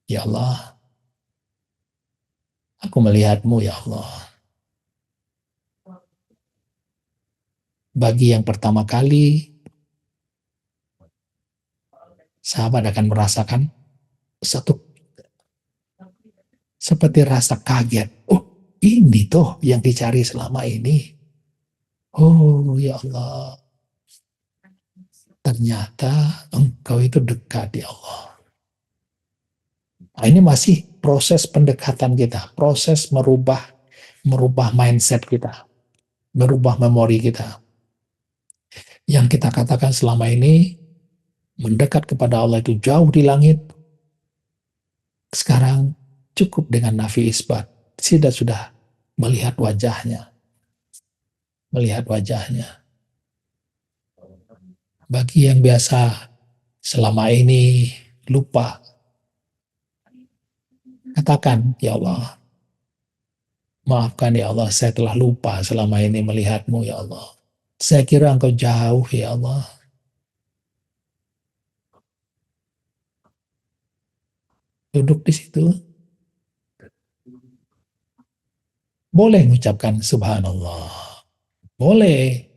Ya Allah, aku melihatmu ya Allah. Bagi yang pertama kali, sahabat akan merasakan satu seperti rasa kaget. Oh, ini toh yang dicari selama ini. Oh ya Allah, ternyata engkau itu dekat ya Allah. Nah, ini masih proses pendekatan kita, proses merubah mindset kita, merubah memori kita. Yang kita katakan selama ini mendekat kepada Allah itu jauh di langit. Sekarang cukup dengan nafi isbat. Sudah melihat wajahnya. Melihat wajahnya. Bagi yang biasa selama ini lupa, katakan, ya Allah, maafkan ya Allah, saya telah lupa selama ini melihatmu ya Allah. Saya kira engkau jauh ya Allah. Duduk di situ. Boleh mengucapkan subhanallah. Boleh.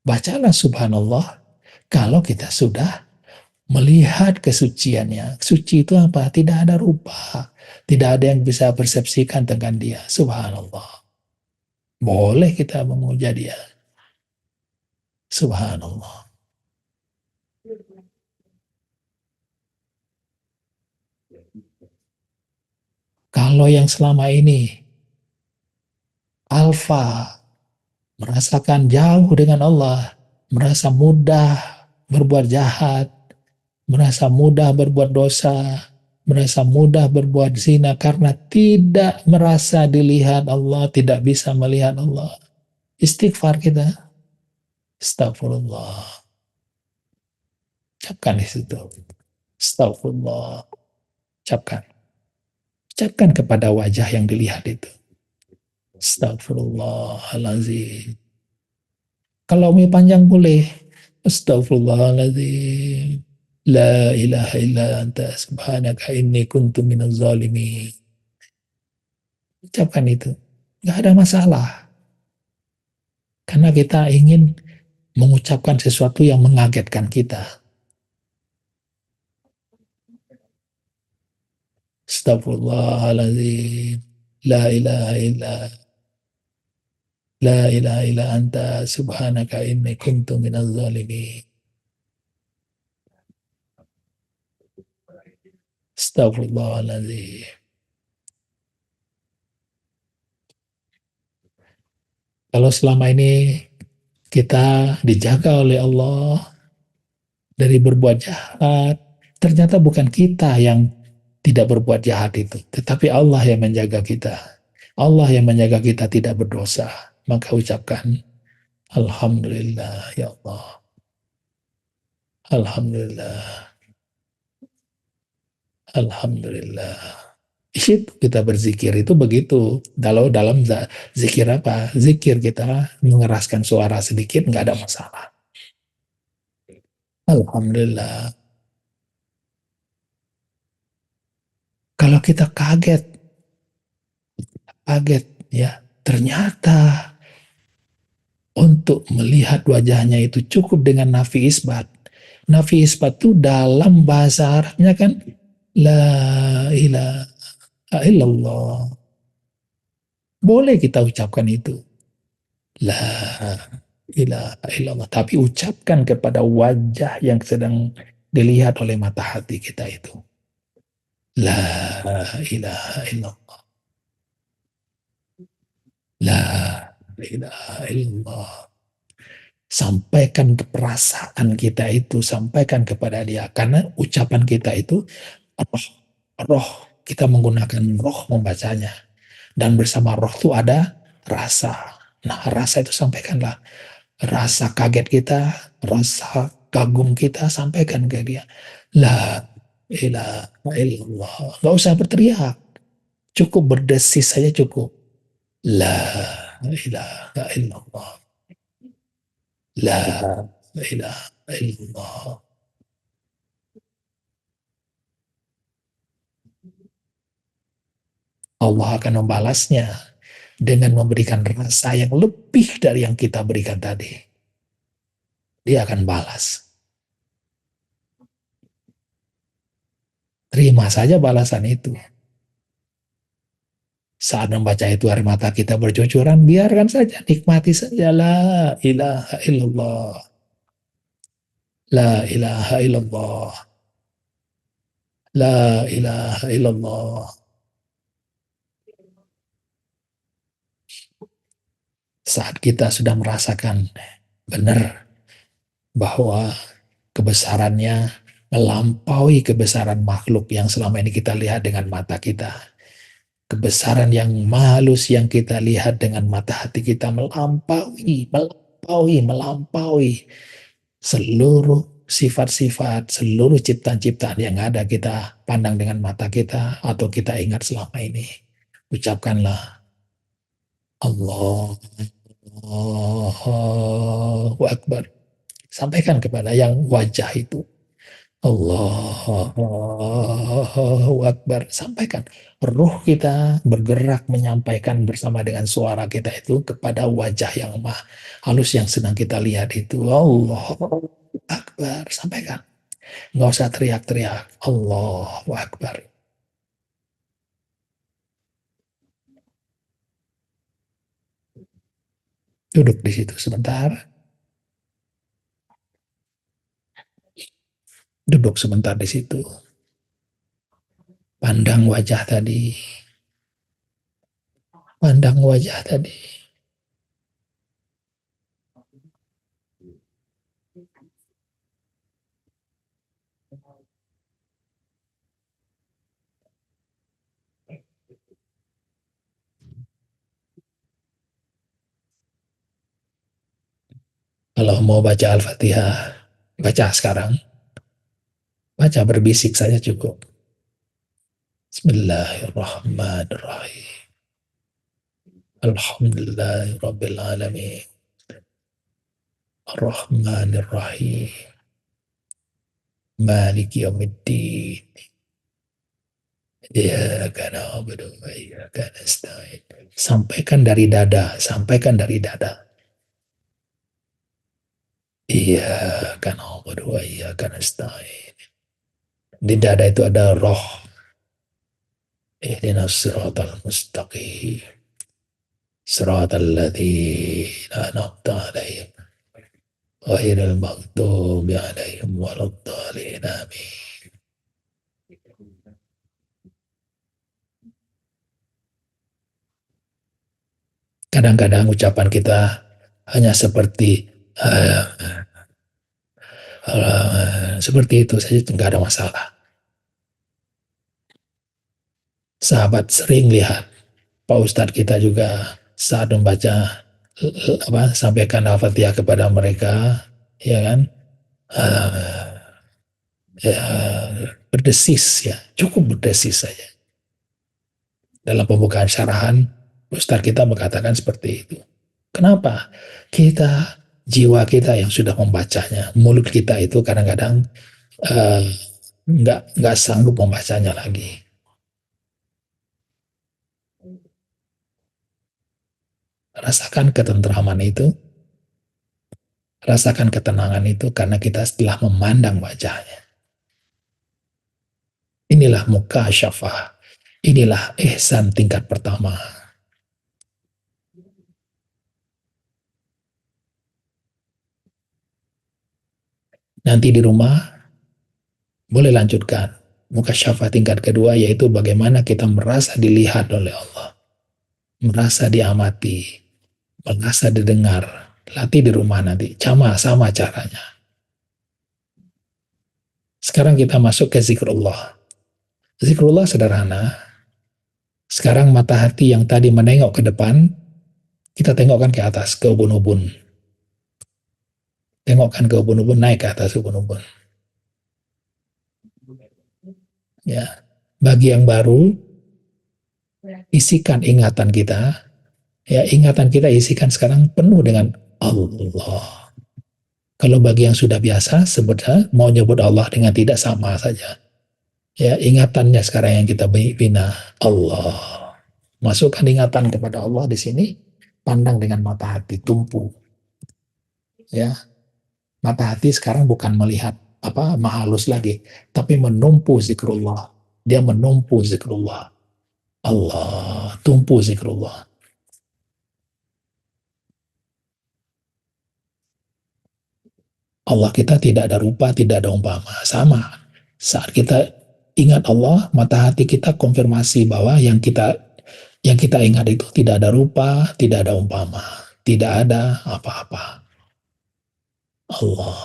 Bacalah subhanallah kalau kita sudah melihat kesuciannya. Suci itu apa? Tidak ada rupa. Tidak ada yang bisa persepsikan dengan dia. Subhanallah. Boleh kita memuja dia. Subhanallah. Kalau yang selama ini alfa merasakan jauh dengan Allah, merasa mudah berbuat jahat, merasa mudah berbuat dosa, merasa mudah berbuat zina karena tidak merasa dilihat Allah, tidak bisa melihat Allah. Istighfar kita. Astagfirullah. Ucapkan di situ. Astagfirullah. Ucapkan. Ucapkan kepada wajah yang dilihat itu. Astagfirullahaladzim. Kalau mie panjang boleh. Astagfirullahaladzim. La ilaha illa anta subhanaka inni kuntu minaz zalimin. Ucapkan itu. Nggak ada masalah. Karena kita ingin mengucapkan sesuatu yang mengagetkan kita. Astagfirullahaladzim. La ilaha illa La ilaha illa anta subhanaka inni kuntu minaz zalimin. Astagfirullahaladzim. Kalau selama ini kita dijaga oleh Allah dari berbuat jahat, ternyata bukan kita yang tidak berbuat jahat itu, tetapi Allah yang menjaga kita. Allah yang menjaga kita tidak berdosa. Maka ucapkan, Alhamdulillah ya Allah. Alhamdulillah. Alhamdulillah. Itu kita berzikir itu begitu. Kalau dalam zikir apa? Zikir kita mengeraskan suara sedikit nggak ada masalah. Alhamdulillah. Kalau kita kaget ya, ternyata untuk melihat wajahnya itu cukup dengan nafi isbat. Nafi isbat itu dalam bahasa Arabnya kan la ilaha illallah. Boleh kita ucapkan itu. La ilaha illallah. Tapi ucapkan kepada wajah yang sedang dilihat oleh mata hati kita itu. La ilaha illallah. La ilaha illallah. Sampaikan ke perasaan kita itu, sampaikan kepada dia. Karena ucapan kita itu roh, roh. Kita menggunakan roh membacanya. Dan bersama roh itu ada rasa. Nah, rasa itu sampaikanlah. Rasa kaget kita, rasa kagum kita, sampaikan ke dia. La ilaha illallah. Gak usah berteriak. Cukup berdesis saja cukup. La ilaha illallah. La ilaha illallah. Allah akan membalasnya dengan memberikan rasa yang lebih dari yang kita berikan tadi. Dia akan balas. Terima saja balasan itu. Saat membaca itu air mata kita bercucuran, biarkan saja, nikmati saja. La ilaha illallah. La ilaha illallah. La ilaha illallah. Saat kita sudah merasakan benar bahwa kebesarannya melampaui kebesaran makhluk yang selama ini kita lihat dengan mata kita. Kebesaran yang halus yang kita lihat dengan mata hati kita melampaui seluruh sifat-sifat, seluruh ciptaan-ciptaan yang ada kita pandang dengan mata kita atau kita ingat selama ini. Ucapkanlah Allah Allahu Akbar. Sampaikan kepada yang wajah itu. Allahu Akbar. Sampaikan. Ruh kita bergerak menyampaikan bersama dengan suara kita itu kepada wajah yang halus yang sedang kita lihat itu. Allahu Akbar. Sampaikan. Nggak usah teriak-teriak. Allahu Akbar. Duduk di situ sebentar. Duduk sebentar di situ. Pandang wajah tadi. Pandang wajah tadi. Kalau mau baca Al-Fatihah, baca sekarang. Baca berbisik saja cukup. Bismillahirrahmanirrahim. Alhamdulillahirabbil alamin. Arrahmanirrahim. Maliki yaumiddin. Iyyaka na'budu wa iyyaka nasta'in. Sampaikan dari dada, sampaikan dari dada. Iyyaka na'budu wa iyyaka nasta'in. Di dada itu ada roh. Ihdinas siratal mustaqim. Siratal ladzina an'amta 'alaihim ghairil maghdubi 'alaihim waladdallin. Amin. Kadang-kadang ucapan kita hanya seperti seperti itu saja, nggak ada masalah. Sahabat sering lihat Pak Ustadz kita juga saat membaca sampaikan Al-Fatihah kepada mereka, ya kan, uh, ya, berdesis ya, cukup berdesis saja. Dalam pembukaan syarahan, Ustadz kita mengatakan seperti itu. Kenapa? Kita, jiwa kita yang sudah membacanya, mulut kita itu kadang-kadang uh, nggak sanggup membacanya lagi. Rasakan ketentraman itu, rasakan ketenangan itu karena kita setelah memandang wajahnya. Inilah mukasyafah. Inilah ihsan tingkat pertama. Nanti di rumah boleh lanjutkan. Mukasyafah tingkat kedua yaitu bagaimana kita merasa dilihat oleh Allah. Merasa diamati. Merasa didengar. Latih di rumah nanti. Sama caranya. Sekarang kita masuk ke zikrullah. Zikrullah sederhana. Sekarang mata hati yang tadi menengok ke depan, kita tengokkan ke atas, ke ubun-ubun. Tengokkan ke ubun-ubun, naik ke atas ubun-ubun. Ya, bagi yang baru, isikan ingatan kita. Ya, ingatan kita isikan sekarang penuh dengan Allah. Kalau bagi yang sudah biasa, sebetulnya mau nyebut Allah dengan tidak sama saja. Ya, ingatannya sekarang yang kita bina Allah. Masukkan ingatan kepada Allah di sini, pandang dengan mata hati, tumpu. Ya, mata hati sekarang bukan melihat apa mahalus lagi, tapi menumpu zikrullah. Dia menumpu zikrullah. Allah, tumpu zikrullah. Allah kita tidak ada rupa, tidak ada umpama. Sama. Saat kita ingat Allah, mata hati kita konfirmasi bahwa yang kita ingat itu tidak ada rupa, tidak ada umpama, tidak ada apa-apa. Allah.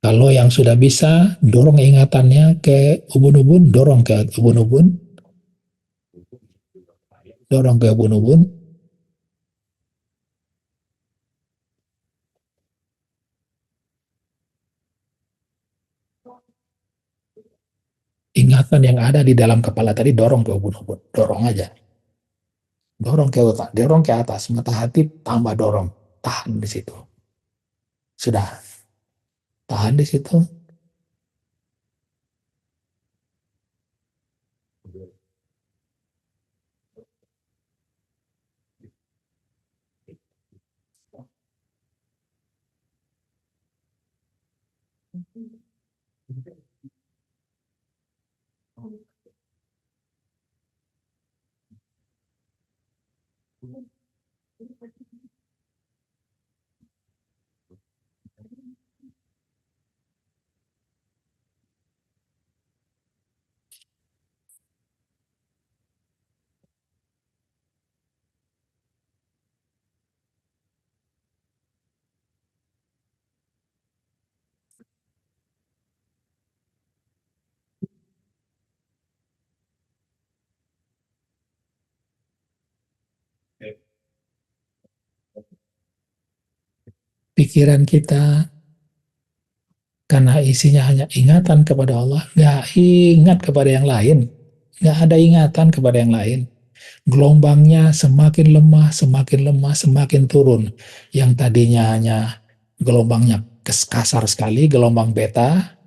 Kalau yang sudah bisa, dorong ingatannya ke ubun-ubun, dorong ke ubun-ubun, ingatan yang ada di dalam kepala tadi dorong ke ubun-ubun, dorong aja, dorong ke atas, mata hati tambah dorong, tahan di situ, sudah tahan di situ, pikiran kita karena isinya hanya ingatan kepada Allah, nggak ingat kepada yang lain, nggak ada ingatan kepada yang lain. Gelombangnya semakin lemah, semakin lemah, semakin turun. Yang tadinya hanya gelombangnya kasar sekali, gelombang beta,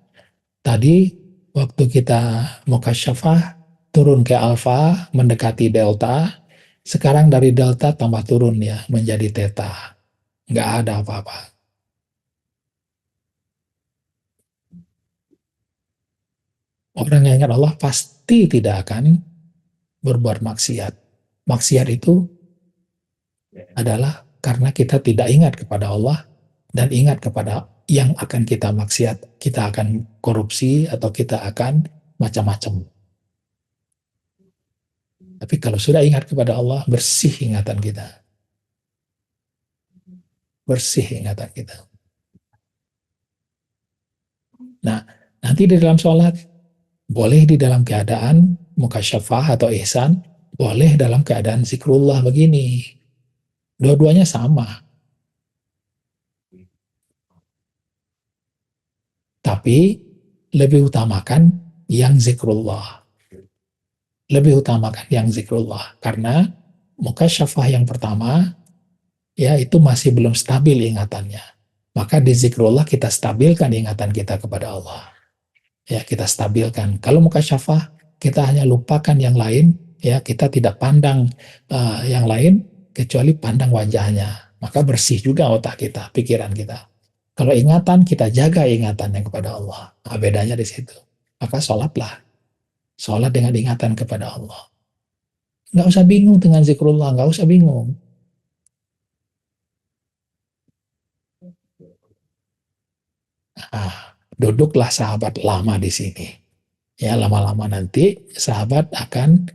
tadi waktu kita mukasyafah turun ke alfa, mendekati delta, sekarang dari delta tambah turun ya, menjadi theta. Nggak ada apa-apa. Orang yang ingat Allah pasti tidak akan berbuat maksiat. Maksiat itu adalah karena kita tidak ingat kepada Allah dan ingat kepada yang akan kita maksiat. Kita akan korupsi atau kita akan macam-macam. Tapi kalau sudah ingat kepada Allah, bersih ingatan kita. Bersih ingatan kita. Nah, nanti di dalam sholat, boleh di dalam keadaan mukasyafah atau ihsan, boleh dalam keadaan zikrullah begini. Dua-duanya sama. Tapi lebih utamakan yang zikrullah. Lebih utamakan yang zikrullah. Karena mukasyafah yang pertama, ya itu masih belum stabil ingatannya. Maka di zikrullah kita stabilkan ingatan kita kepada Allah. Ya, kita stabilkan. Kalau mukasyafah, kita hanya lupakan yang lain, ya kita tidak pandang yang lain, kecuali pandang wajahnya. Maka bersih juga otak kita, pikiran kita. Kalau ingatan, kita jaga ingatannya kepada Allah. Nah, bedanya di situ. Maka sholatlah. Sholat dengan ingatan kepada Allah. Nggak usah bingung dengan zikrullah, nggak usah bingung. Nah, duduklah sahabat lama di sini. Ya, lama-lama nanti sahabat akan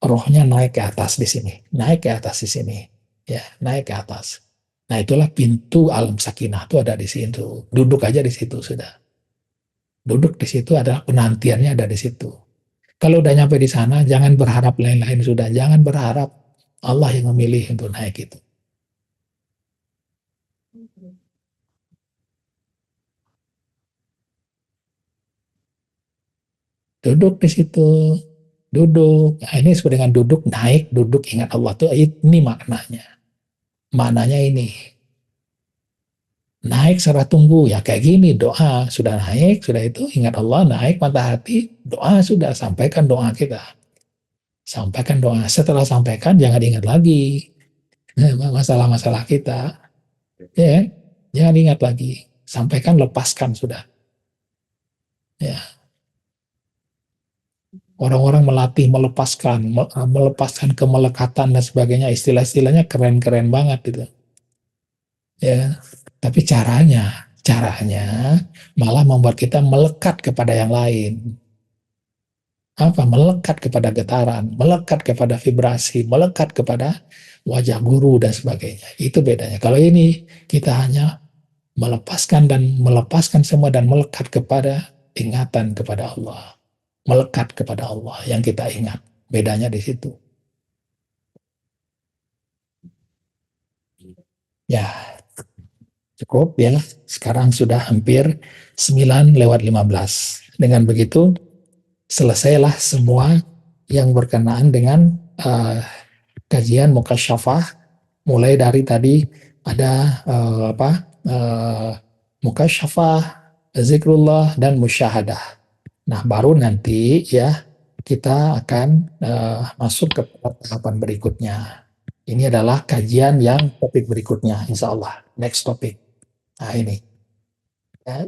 rohnya naik ke atas di sini. Naik ke atas di sini. Ya, naik ke atas. Nah, itulah pintu alam sakinah itu ada di situ. Duduk aja di situ sudah. Duduk di situ adalah penantiannya ada di situ. Kalau udah nyampe di sana, jangan berharap lain-lain sudah. Jangan berharap Allah yang memilih untuk naik itu. Duduk di situ. Duduk. Nah, ini sesuai dengan duduk, naik, duduk, ingat Allah. Tuh, ini maknanya. Maknanya ini. Naik secara tunggu. Ya kayak gini, doa. Sudah naik, sudah itu, ingat Allah, naik mata hati, doa sudah. Sampaikan doa kita. Sampaikan doa. Setelah sampaikan, jangan ingat lagi masalah-masalah kita. Ya, jangan ingat lagi. Sampaikan, lepaskan sudah. Ya, orang-orang melatih melepaskan kemelekatan dan sebagainya, istilah-istilahnya keren-keren banget gitu. Ya, tapi caranya malah membuat kita melekat kepada yang lain. Apa? Melekat kepada getaran, melekat kepada vibrasi, melekat kepada wajah guru dan sebagainya. Itu bedanya. Kalau ini kita hanya melepaskan semua dan melekat kepada ingatan kepada Allah. Melekat kepada Allah yang kita ingat. Bedanya di situ. Ya, cukup ya. Sekarang sudah hampir 9:15. Dengan begitu, selesailah semua yang berkenaan dengan kajian mukasyafah. Mulai dari tadi ada mukasyafah, zikrullah, dan musyahadah. Nah, baru nanti ya kita akan masuk ke tahapan berikutnya. Ini adalah kajian yang topik berikutnya, insya Allah. Next topik. Nah, ini. Ya,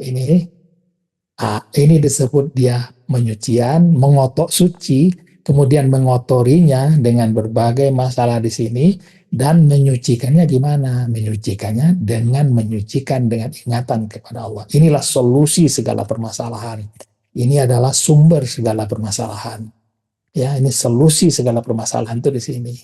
ini disebut dia menyucian, mengotok suci, kemudian mengotorinya dengan berbagai masalah di sini, dan menyucikannya gimana? Menyucikannya dengan menyucikan dengan ingatan kepada Allah. Inilah solusi segala permasalahan. Ini adalah sumber segala permasalahan. Ya, ini solusi segala permasalahan itu di sini.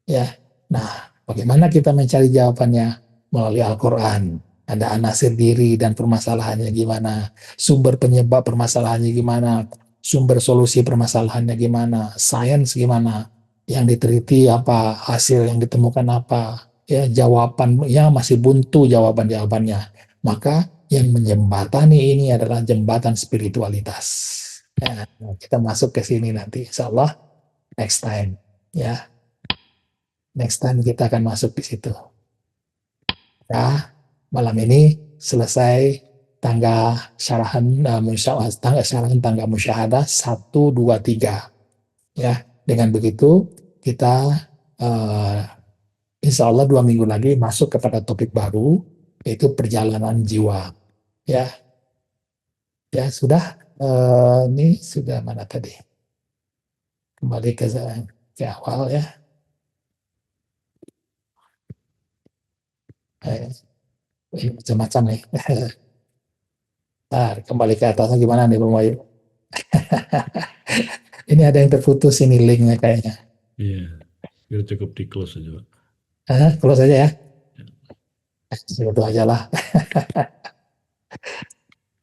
Ya, nah, bagaimana kita mencari jawabannya? Melalui Al-Quran. Ada anasir diri dan permasalahannya gimana, sumber penyebab permasalahannya gimana, sumber solusi permasalahannya gimana, sains gimana, yang diteliti apa, hasil yang ditemukan apa, ya jawabannya masih buntu jawaban-jawabannya. Maka yang menjembatani ini adalah jembatan spiritualitas. Ya, kita masuk ke sini nanti, insya Allah next time. Ya, next time kita akan masuk di situ. Ya, malam ini selesai tangga syarahan tangga musyahadah 1, 2, 3. Ya, dengan begitu kita insya Allah 2 minggu lagi masuk kepada topik baru, yaitu perjalanan jiwa. Ya, ya sudah. Ini sudah mana tadi? Kembali ke awal ya. Ini macam-macam nih. Nah, kembali ke atasnya gimana nih Bang Wayu? Ini ada yang terputus ini linknya kayaknya. Iya, kita cukup di close aja, Pak. Close saja ya. Itu aja lah.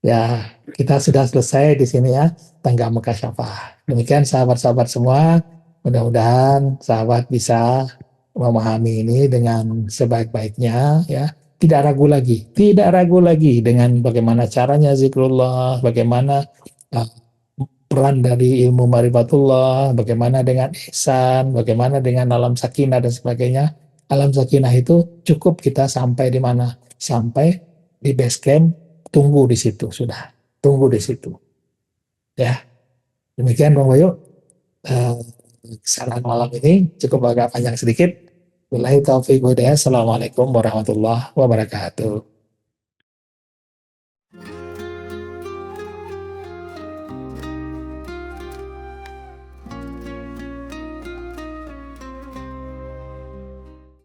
Ya, kita sudah selesai di sini ya, tangga mukasyafah. Demikian sahabat-sahabat semua, mudah-mudahan sahabat bisa memahami ini dengan sebaik-baiknya ya. Tidak ragu lagi dengan bagaimana caranya zikrullah, bagaimana uh, peran dari ilmu marifatullah, bagaimana dengan ihsan, bagaimana dengan alam sakinah dan sebagainya. Alam sakinah itu cukup kita sampai di mana? Sampai di base camp, tunggu di situ sudah. Tunggu di situ. Ya, demikian Bang Bayu. Kesalahan malam ini cukup agak panjang sedikit. Wabillahi taufiq wa hidayah. Assalamualaikum warahmatullahi wabarakatuh.